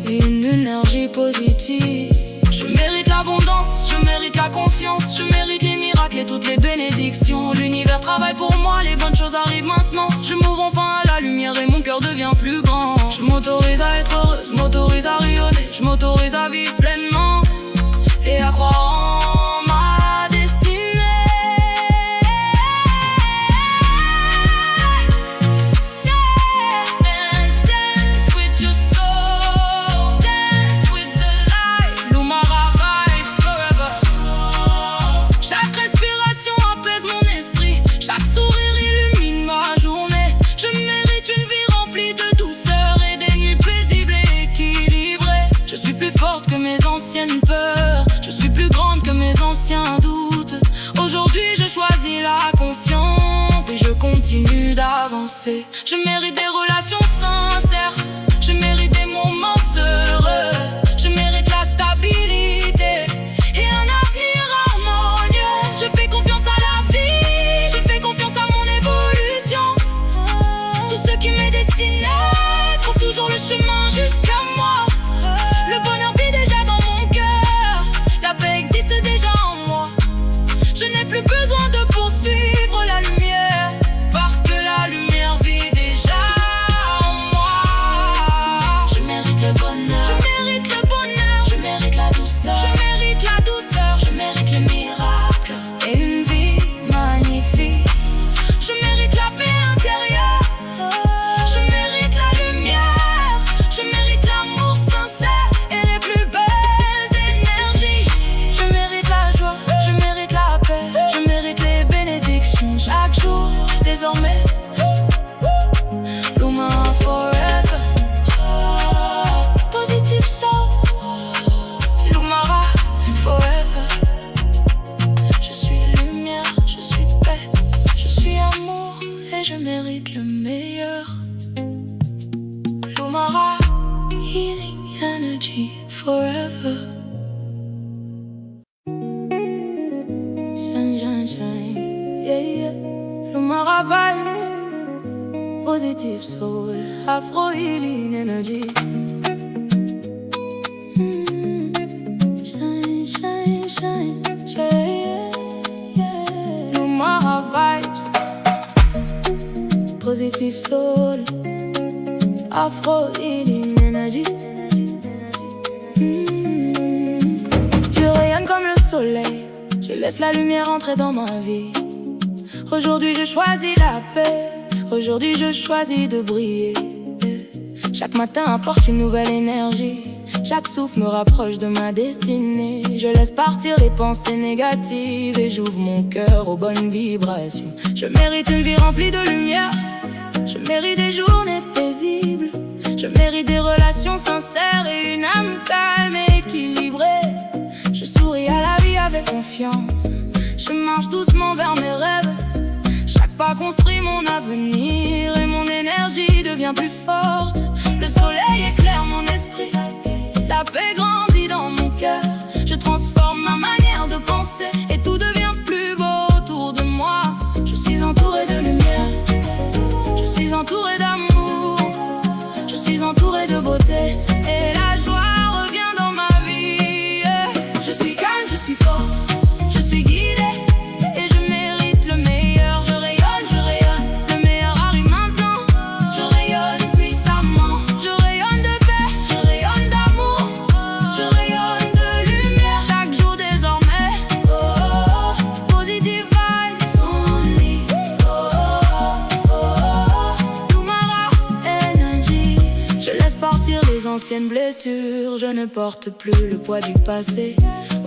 et une énergie positive. Je mérite l'abondance, je mérite la confiance, je mérite les miracles et toutes les bénédictions. L'univers travaille pour moi, les bonnes choses arrivent maintenant. Je m'ouvre enfin à la lumière et mon cœur devient plus grand. Je m'autorise à être heureuse, je m'autorise à rayonner, je m'autorise à vivre pleinement et à croire en ma destinée. Dance, dance with your soul, dance with the light. Lumara vibes forever. Chaque respiration apaise mon esprit, chaque sourire illumine ma journée. Je mérite une vie remplie de douceur et des nuits paisibles et équilibrées. Je suis plus forte que mes anciennes peurs, je suis plus grande que mes anciens doutes. Aujourd'hui je choisis la confiance et je continue d'avancer. Je mérite des relations sincères, je mérite des moments heureux, je mérite la stabilité et un avenir harmonieux. Je fais confiance à la vie, je fais confiance à mon évolution. Tout ce qui m'est destiné trouve toujours le chemin jusqu'à moi. Le bonheur vit déjà dans mon cœur, la paix existe déjà en moi. Je n'ai plus besoin de poursuivre la lumière parce que la lumière vit déjà en moi. Je mérite le bonheur, je mérite le bonheur, je mérite la douceur, je mérite la douceur, je mérite les miracles et une vie magnifique. Je mérite la paix intérieure, je mérite la lumière, je mérite l'amour sincère et les plus belles énergies. Je mérite la joie, je mérite la paix, je mérite les bénédictions chaque jour. Désormais, Luma forever. Positive soul, Lumara forever. Je suis lumière, je suis paix, je suis amour et je mérite le meilleur. Lumara, healing energy forever. Shine, shine, shine, yeah, yeah. Lumara vibes, positive soul, Afro healing energy. Shine, shine, shine, yeah, yeah. Lumara vibes, positive soul, Afro healing energy. Je rayonne comme le soleil, je laisse la lumière entrer dans ma vie. Aujourd'hui je choisis la paix, aujourd'hui je choisis de briller. Chaque matin apporte une nouvelle énergie, chaque souffle me rapproche de ma destinée. Je laisse partir les pensées négatives et j'ouvre mon cœur aux bonnes vibrations. Je mérite une vie remplie de lumière, je mérite des journées paisibles, je mérite des relations sincères et une âme calme et équilibrée. Je souris à la vie avec confiance, je marche doucement vers mes rêves. Chaque pas construit mon avenir et mon énergie devient plus forte. Le soleil éclaire mon esprit, la paix grande avancé et tout devient plus beau autour de moi. Je suis entouré de lumière, je suis entouré d'amour, je suis entouré de beauté et la joie revient dans ma vie. Je suis calme, je suis forte, je suis guidée et je mérite le meilleur. Je rayonne, le meilleur arrive maintenant. Je rayonne puissamment, je rayonne de paix, je rayonne d'amour, je rayonne de lumière chaque jour désormais. Oh, oh, oh. Positive vibes only. Oh, oh, oh, oh. Lumara Energy. Je laisse partir les anciennes blessures, je ne porte plus le poids du passé.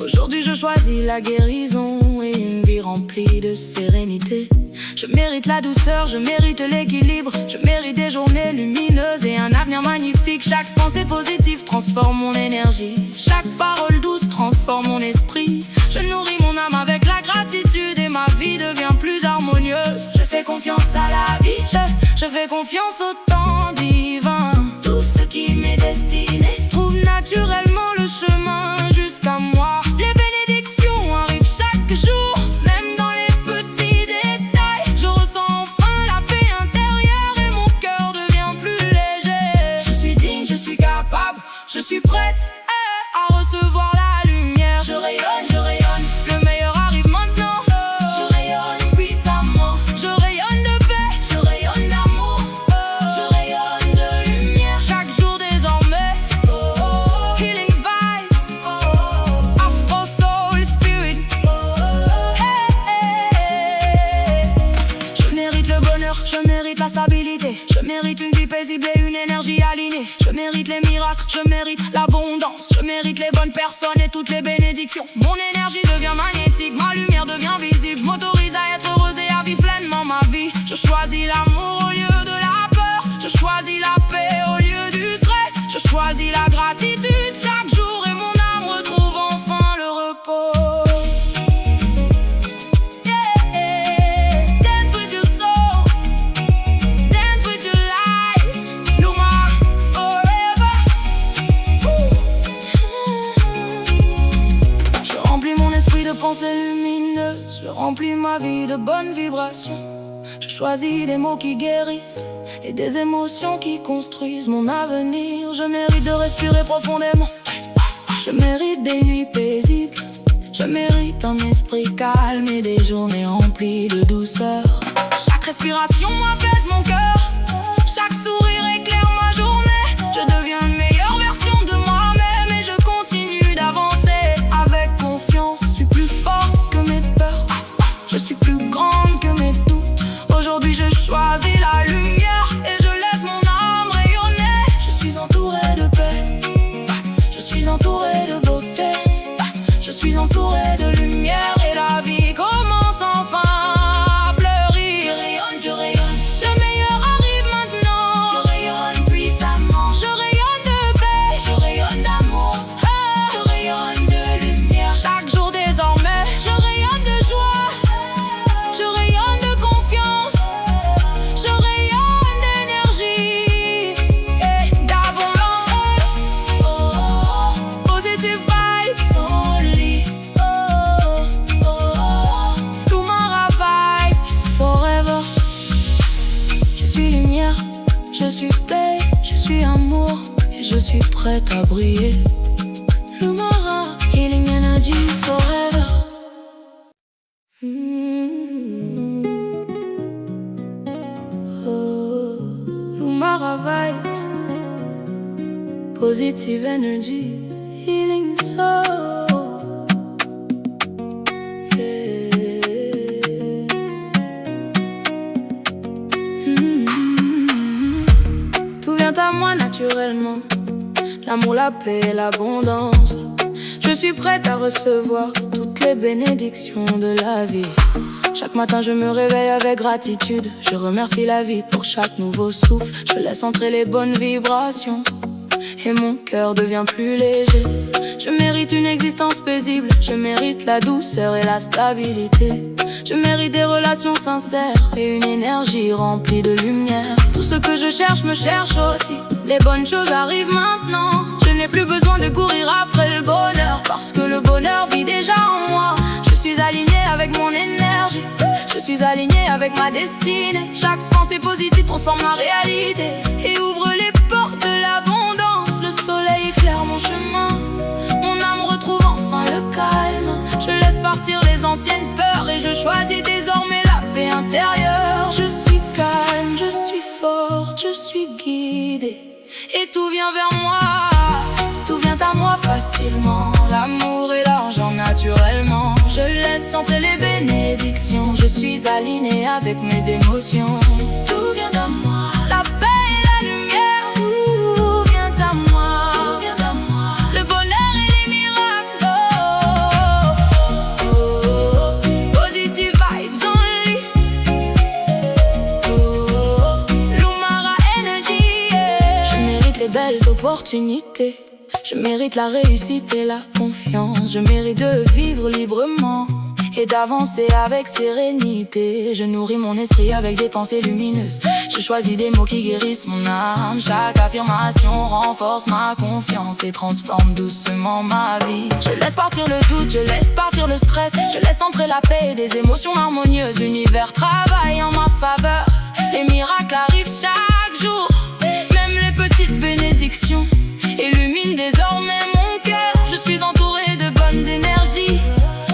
Aujourd'hui je choisis la guérison et une vie remplie de sérénité. Je mérite la douceur, je mérite l'équilibre, je mérite des journées lumineuses et un avenir magnifique. Chaque pensée positive transforme mon énergie, chaque parole douce transforme mon esprit. Je nourris mon âme avec la gratitude et ma vie devient plus harmonieuse. Je fais confiance à la vie, je fais confiance au temps divin. Tout ce qui m'est destiné trouve naturellement le chemin jusqu'à moi. Les bénédictions arrivent chaque jour, même dans les petits détails. Je ressens enfin la paix intérieure et mon cœur devient plus léger. Je suis digne, je suis capable, je suis prête à recevoir la lumière. Je rayonne, le meilleur arrive maintenant. Je rayonne puissamment, je rayonne de paix, je rayonne d'amour, je rayonne de lumière chaque jour désormais. Oh, oh, oh. Healing vibes, oh, oh, oh. Afro soul spirit, oh, oh, oh. Hey, hey, hey. Je mérite le bonheur, je mérite la stabilité, je mérite une vie paisible et une énergie alignée. Je mérite les miracles, je mérite l'abondance, je mérite les bonnes personnes et toutes les bénédictions. Mon énergie devient magnétique, ma lumière devient visible. Je m'autorise à être heureuse et à vivre pleinement ma vie. Je choisis l'amour au lieu de la peur, je choisis la paix au lieu du stress, je choisis la gratitude chaque jour et mon âme retrouve enfin le repos. Yeah, dance with your soul, dance with your light, Luma forever. Je remplis mon esprit de pensées lumineuses, je remplis ma vie de bonnes vibrations. Je choisis des mots qui guérissent et des émotions qui construisent mon avenir. Je mérite de respirer profondément, je mérite des nuits paisibles, je mérite un esprit calme et des journées remplies de douceur. Chaque respiration apaise mon cœur, chaque sourire éclaire ma journée. Je deviens une meilleure version de moi-même et je continue d'avancer avec confiance. Je suis plus forte que mes peurs, je suis plus grande que mes doutes. Aujourd'hui je choisis la lumière et je laisse mon âme rayonner. Je suis entouré de paix, je suis entouré de beauté, je suis entouré de lumière et la vie commence enfin à fleurir. Je rayonne, le meilleur arrive maintenant. Je rayonne puissamment, je rayonne de paix, je rayonne d'amour, je rayonne de lumière chaque jour désormais. Je rayonne de joie, je rayonne de confiance, je rayonne d'énergie et d'abondance. Oh, oh, oh. Positive vibes only. Oh, oh, oh. Lumara vibes forever. Je suis lumière, je suis paix, je suis amour et je suis prête à briller. Lumara healing energy forever. Oh, Lumara vibes, positive energy, healing soul. Yeah. Tout vient à moi naturellement, l'amour, la paix et l'abondance. Je suis prête à recevoir toutes les bénédictions de la vie. Chaque matin je me réveille avec gratitude, je remercie la vie pour chaque nouveau souffle. Je laisse entrer les bonnes vibrations et mon cœur devient plus léger. Je mérite une existence paisible, je mérite la douceur et la stabilité. Je mérite des relations sincères et une énergie remplie de lumière. Tout ce que je cherche me cherche aussi, les bonnes choses arrivent maintenant. Je n'ai plus besoin de courir après le bonheur, parce que le bonheur vit déjà en moi. Je suis aligné avec mon énergie, je suis aligné avec ma destinée. Chaque pensée positive transforme ma réalité et ouvre les portes de l'abondance. Le soleil éclaire mon chemin, mon âme retrouve enfin le calme. Je laisse partir les anciennes peurs et je choisis désormais la paix intérieure. Je suis calme, je suis forte, je suis guidée et tout vient vers moi, tout vient à moi facilement. L'amour et l'argent naturellement, je laisse entrer les bénédictions. Je suis aligné avec mes émotions. Tout vient à moi, la paix et la lumière. Tout vient à moi, tout vient à moi. Le bonheur et les miracles. Oh, oh, oh. Positive vibes only. Oh, oh. Lumara Energy, yeah. Je mérite les belles opportunités, je mérite la réussite et la confiance. Je mérite de vivre librement et d'avancer avec sérénité. Je nourris mon esprit avec des pensées lumineuses. Je choisis des mots qui guérissent mon âme. Chaque affirmation renforce ma confiance et transforme doucement ma vie. Je laisse partir le doute, je laisse partir le stress. Je laisse entrer la paix et des émotions harmonieuses. L'univers travaille en ma faveur, les miracles arrivent chaque jour. Même les petites bénédictions illumine désormais mon cœur. Je suis entouré de bonnes énergies,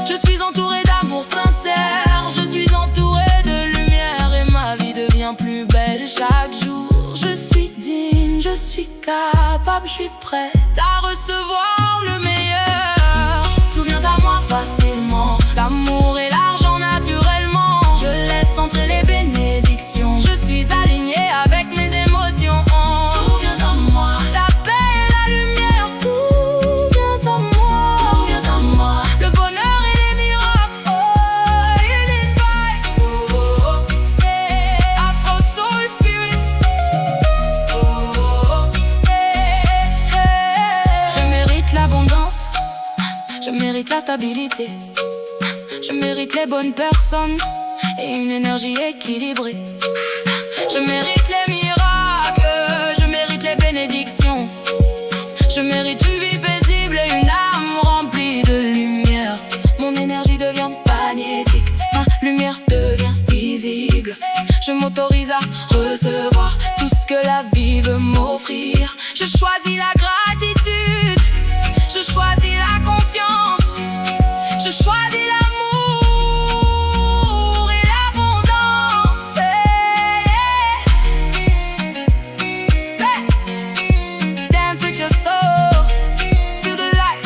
je suis entouré d'amour sincère. Je suis entouré de lumière et ma vie devient plus belle chaque jour. Je suis digne, je suis capable, je suis prête à recevoir le meilleur. Tout vient à moi facilement, l'amour et l'argent naturellement. Je laisse entrer les bénédictions, je suis aligné avec mes émotions. Tout vient à moi, la paix. Je mérite la stabilité, je mérite les bonnes personnes et une énergie équilibrée. Je mérite les miracles, je mérite les bénédictions. Je mérite une vie paisible et une âme remplie de lumière. Mon énergie devient magnétique, ma lumière devient visible. Je m'autorise à recevoir tout ce que la vie veut m'offrir. Je choisis la gratitude, je choisis la confiance, je choisis l'amour et l'abondance. Dance with your soul, feel the light,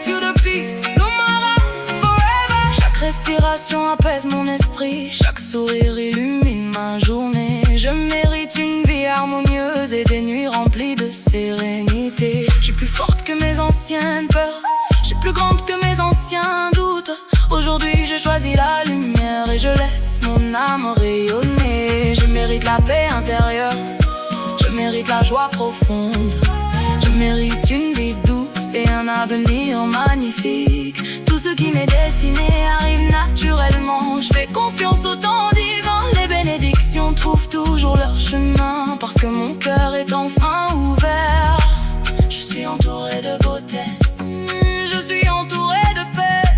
feel the peace. Lumara forever. Chaque respiration apaise mon esprit, chaque sourire illumine ma journée. Je mérite une vie harmonieuse et des nuits remplies de sérénité. Je suis plus forte que mes anciennes peurs, je suis plus grande que mes anciens doutes. Aujourd'hui je choisis la lumière et je laisse mon âme rayonner. Je mérite la paix intérieure, je mérite la joie profonde. Je mérite une vie douce et un avenir magnifique. Tout ce qui m'est destiné arrive naturellement. Je fais confiance au temps divin, les bénédictions trouvent toujours leur chemin. Parce que mon cœur est enfin ouvert, je suis entouré de beauté, je suis entouré de paix,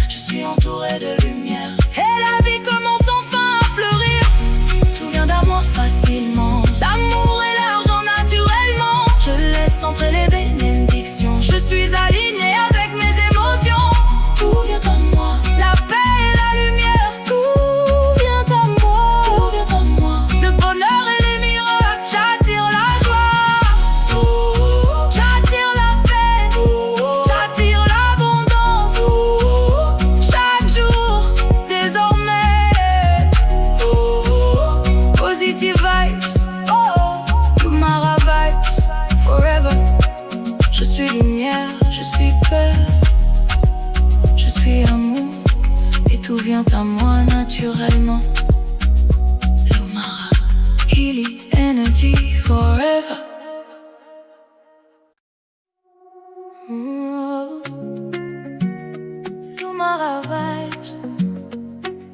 je suis entouré de lumière. Et la vie commence enfin à fleurir. Tout vient à moi facilement, l'amour et l'argent naturellement. Je laisse entrer les bénédictions, je suis aligné avec mes émotions. Tout vient à moi, la paix et la lumière. Tout vient à moi, tout vient à moi. Le bonheur et les miracles, j'attire la joie. J'attire la paix, j'attire l'abondance. Chaque jour, désormais. Positive vibes, Lumara vibes, forever. Je suis lumière, je suis paix, je suis amour et tout vient à moi naturellement. Lumara, healing energy forever. Lumara vibes,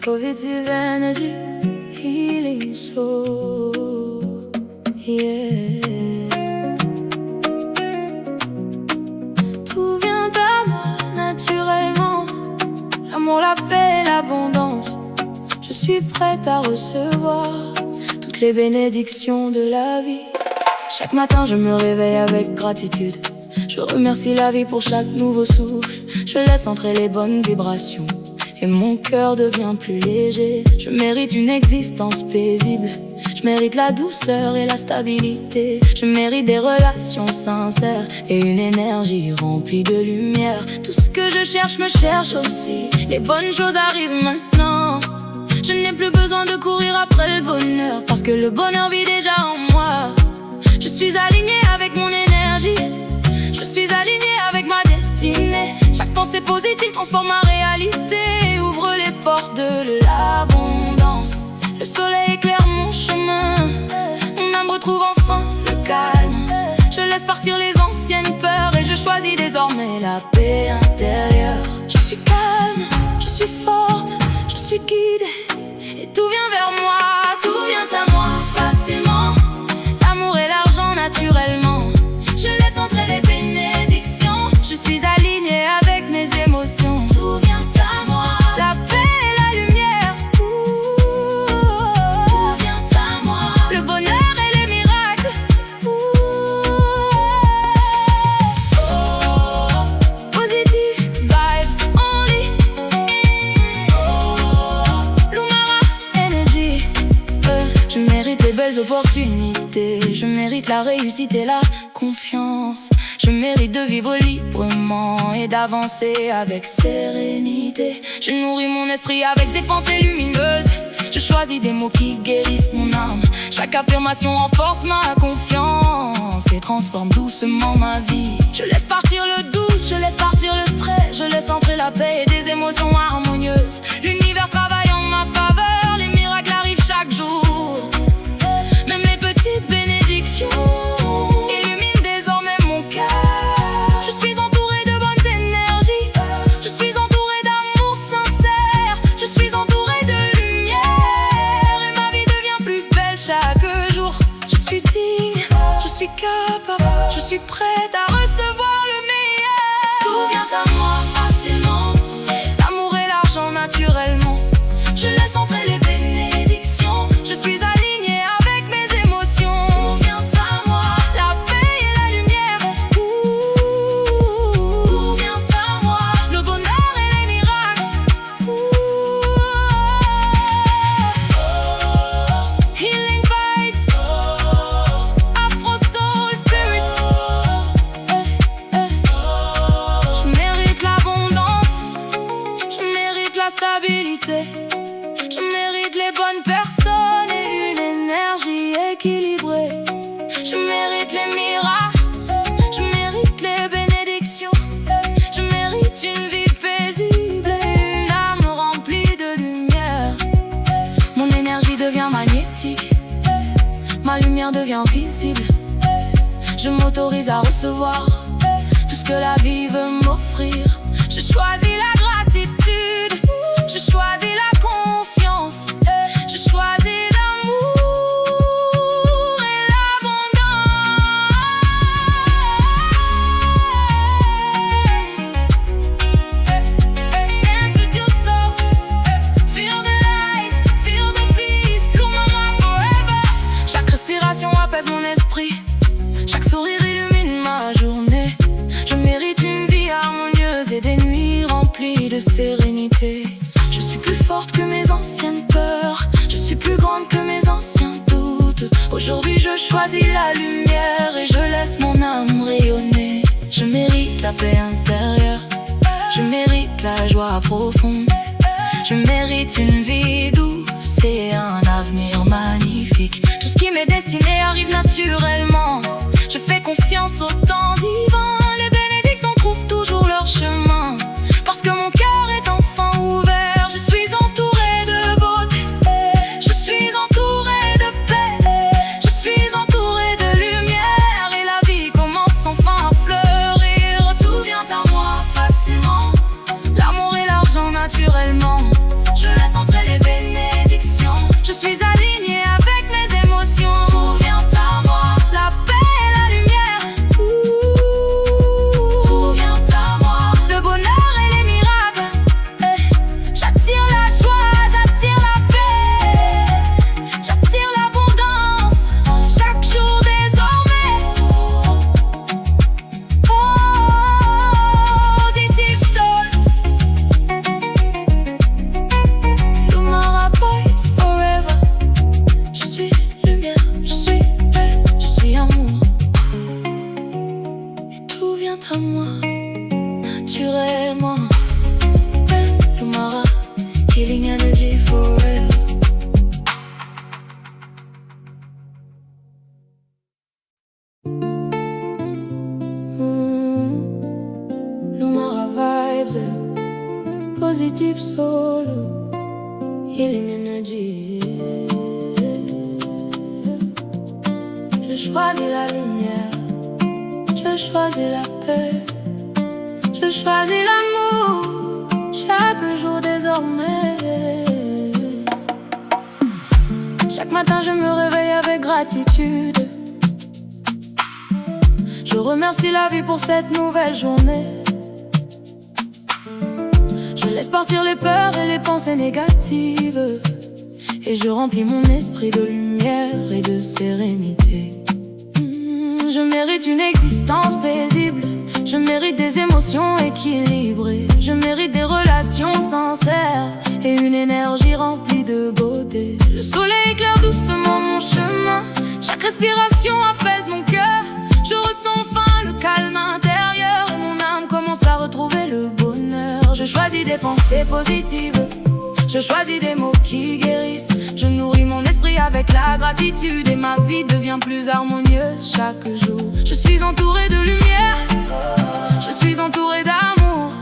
positive energy, healing soul, yeah. Tout vient à moi naturellement, l'amour l'amour, la paix et l'abondance. Je suis prête à recevoir toutes les bénédictions de la vie. Chaque matin je me réveille avec gratitude. Je remercie la vie pour chaque nouveau souffle. Je laisse entrer les bonnes vibrations et mon cœur devient plus léger. Je mérite une existence paisible. Je mérite la douceur et la stabilité. Je mérite des relations sincères et une énergie remplie de lumière. Tout ce que je cherche me cherche aussi. Les bonnes choses arrivent maintenant. Je n'ai plus besoin de courir après le bonheur, parce que le bonheur vit déjà en moi. Je suis alignée avec mon énergie. Je suis alignée avec ma destinée. Chaque pensée positive transforme ma réalité et ouvre les portes de l'abondance. Le soleil éclaire mon chemin. Mon âme retrouve enfin le calme. Je laisse partir les anciennes peurs et je choisis désormais la paix intérieure. Je suis calme, je suis forte, je suis guidée et tout vient vers moi, tout vient à moi facilement. L'amour et l'argent naturellement. Je laisse entrer les bénédictions. Je suis alignée avec mes émotions. Tout vient à moi. La paix et la lumière. Tout vient à moi. Le bonheur et les miracles. Positive vibes only. Lumara Energy. Je mérite les belles opportunités. Je mérite la réussite et la confiance. Je mérite de vivre librement et d'avancer avec sérénité. Je nourris mon esprit avec des pensées lumineuses. Je choisis des mots qui guérissent mon âme. Chaque affirmation renforce ma confiance et transforme doucement ma vie. Je laisse partir le doute, je laisse partir le stress. Je laisse entrer la paix et des émotions harmonieuses. L'univers travaille en ma faveur. Les miracles arrivent chaque jour. Même les petites bénédictions illuminent désormais mon cœur. Je suis entourée de bonnes énergies. Je suis entourée d'amour sincère. Je suis entourée de lumière et ma vie devient plus belle chaque jour. Je suis digne, je suis capable, je suis prête à recevoir le meilleur. Tout vient à moi facilement. L'amour et l'argent naturellement. Je laisse entrer les bénédictions. Je suis alignée avec mes émotions. Tout vient à moi. La paix et la lumière. Tout vient à moi. Le bonheur et les miracles. Healing vibes. Afro soul spirit. Je mérite l'abondance. Je mérite la stabilité. Je mérite les bonnes personnes et une énergie équilibrée. Je mérite les miracles. Je mérite les bénédictions. Je mérite une vie paisible et une âme remplie de lumière. Mon énergie devient magnétique. Ma lumière devient visible. Je m'autorise à recevoir tout ce que la vie veut m'offrir. Je choisis la gratitude. Je choisis la confiance. Je choisis l'amour et l'abondance. Dance with your soul. Feel the light, feel the peace. Lumara forever. Chaque respiration apaise mon esprit. Chaque sourire illumine ma journée. Je mérite une vie harmonieuse et des nuits remplies de sérénité. Je suis plus forte que mes anciennes peurs. Je suis plus grande que mes anciens doutes. Aujourd'hui je choisis la lumière et je laisse mon âme rayonner. Je mérite la paix intérieure. Je mérite la joie profonde. Je mérite une vie douce et un avenir magnifique. Tout ce qui m'est destiné arrive naturellement. Je fais confiance au temps divin. Les bénédictions trouvent toujours leur chemin, parce que mon cœur est enfin ouvert. Je suis entourée de beauté. Je suis entourée de paix. Je suis entourée de lumière et la vie commence enfin à fleurir. Tout vient à moi facilement. L'amour et l'argent naturellement. Je laisse entrer les bénédictions. Je suis alignée avec mes émotions. positive solo, healing energy. Je choisis la lumière, je choisis la paix, je choisis l'amour chaque jour désormais. Chaque matin je me réveille avec gratitude. Je remercie la vie pour cette nouvelle journée. Je laisse partir les peurs et les pensées négatives, et je remplis mon esprit de lumière et de sérénité. Je mérite une existence paisible, je mérite des émotions équilibrées, je mérite des relations sincères et une énergie remplie de beauté. Le soleil éclaire doucement mon chemin, chaque respiration apaise mon cœur. Je ressens enfin le calme intérieur et mon âme commence à retrouver le bonheur. Je choisis des pensées positives, je choisis des mots qui guérissent. Je nourris mon esprit avec la gratitude et ma vie devient plus harmonieuse chaque jour. Je suis entouré de lumière, je suis entouré d'amour,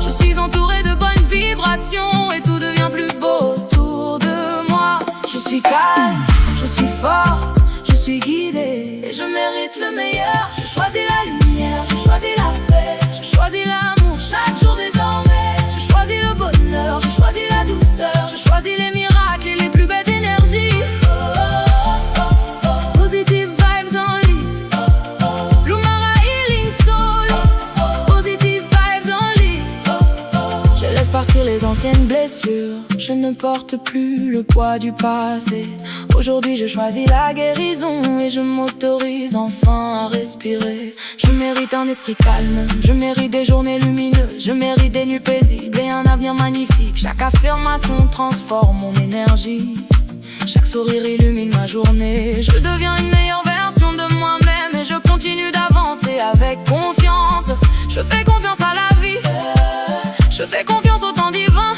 je suis entouré de bonnes vibrations et tout devient plus beau autour de moi. Je suis calme, je suis forte, je suis guidée et je mérite le meilleur. Je choisis la lumière, je choisis la paix, je choisis l'amour chaque jour désormais. Je choisis le bonheur, je choisis la douceur, je choisis les miracles et les plus belles énergies. Positive vibes only, Lumara Healing Soul. Positive vibes only. Je laisse partir les anciennes blessures, je ne porte plus le poids du passé. Aujourd'hui je choisis la guérison et je m'autorise enfin à respirer. Je mérite un esprit calme, je mérite des journées lumineuses, je mérite des nuits paisibles et un avenir magnifique. Chaque affirmation transforme mon énergie, chaque sourire illumine ma journée. Je deviens une meilleure version de moi-même et je continue d'avancer avec confiance. Je fais confiance à la vie, je fais confiance au temps divin.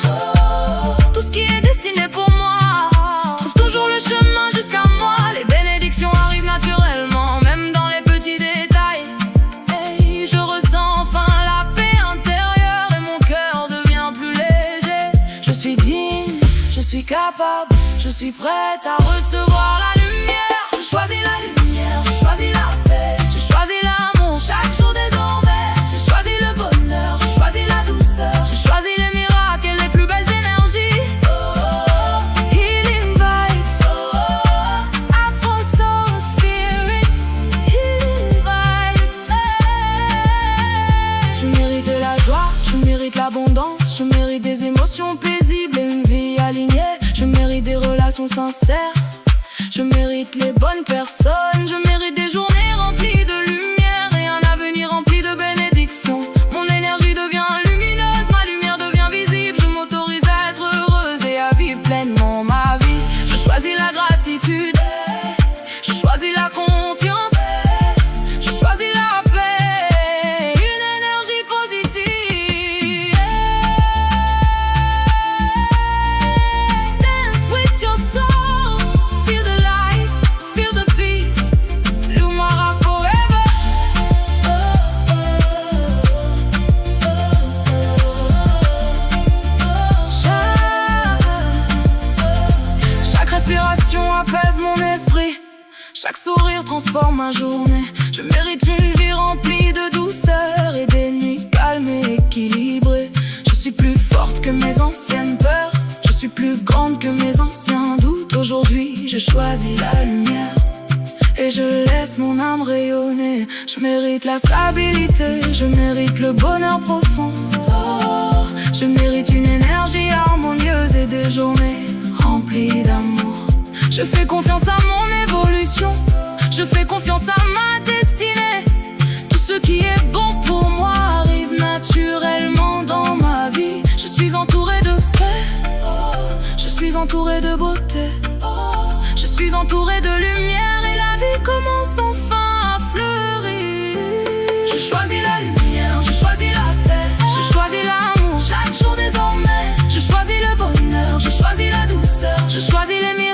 Tout ce qui est destiné pour moi trouve toujours le chemin jusqu'à moi. Les bénédictions arrivent naturellement, même dans les petits détails. Hey, je ressens enfin la paix intérieure et mon cœur devient plus léger. Je suis digne, je suis capable, je suis prête à recevoir la lumière. Je choisis la lumière, je choisis la paix, je choisis l'amour chaque jour désormais. Je choisis le bonheur, je choisis la douceur, je choisis les miracles et les plus belles énergies. Healing vibes, Afro soul spirit, healing vibes. Je mérite la joie, je mérite l'abondance, je mérite des émotions paisibles et une vie alignée. Je mérite des relations sincères, je mérite les bonnes personnes, je mérite des journées remplies de lumière et un avenir rempli de bénédictions. Mon énergie devient lumineuse, ma lumière devient visible. Je m'autorise à être heureuse et à vivre pleinement ma vie. Je choisis la gratitude, je choisis la confiance, je choisis la paix, une énergie positive. Dance with your soul, feel the light, feel the peace. Lumara forever. Chaque respiration apaise mon esprit, chaque sourire transforme ma journée. Je mérite une vie remplie de douceur et des nuits calmes et équilibrées. Je suis plus forte que mes anciennes peurs, je suis plus grande que mes anciens doutes. Aujourd'hui je choisis la lumière et je laisse mon âme rayonner. Je mérite la stabilité, je mérite le bonheur profond. Je mérite une énergie harmonieuse et des journées remplies d'amour. Je fais confiance à mon évolution, je fais confiance à ma destinée. Tout ce qui est bon pour moi arrive naturellement dans ma vie. Je suis entouré de paix, je suis entouré de beauté, je suis entouré de lumière et la vie commence enfin à fleurir. Je choisis la lumière, je choisis la paix, je choisis l'amour chaque jour désormais. Je choisis le bonheur, je choisis la douceur, je choisis les miracles.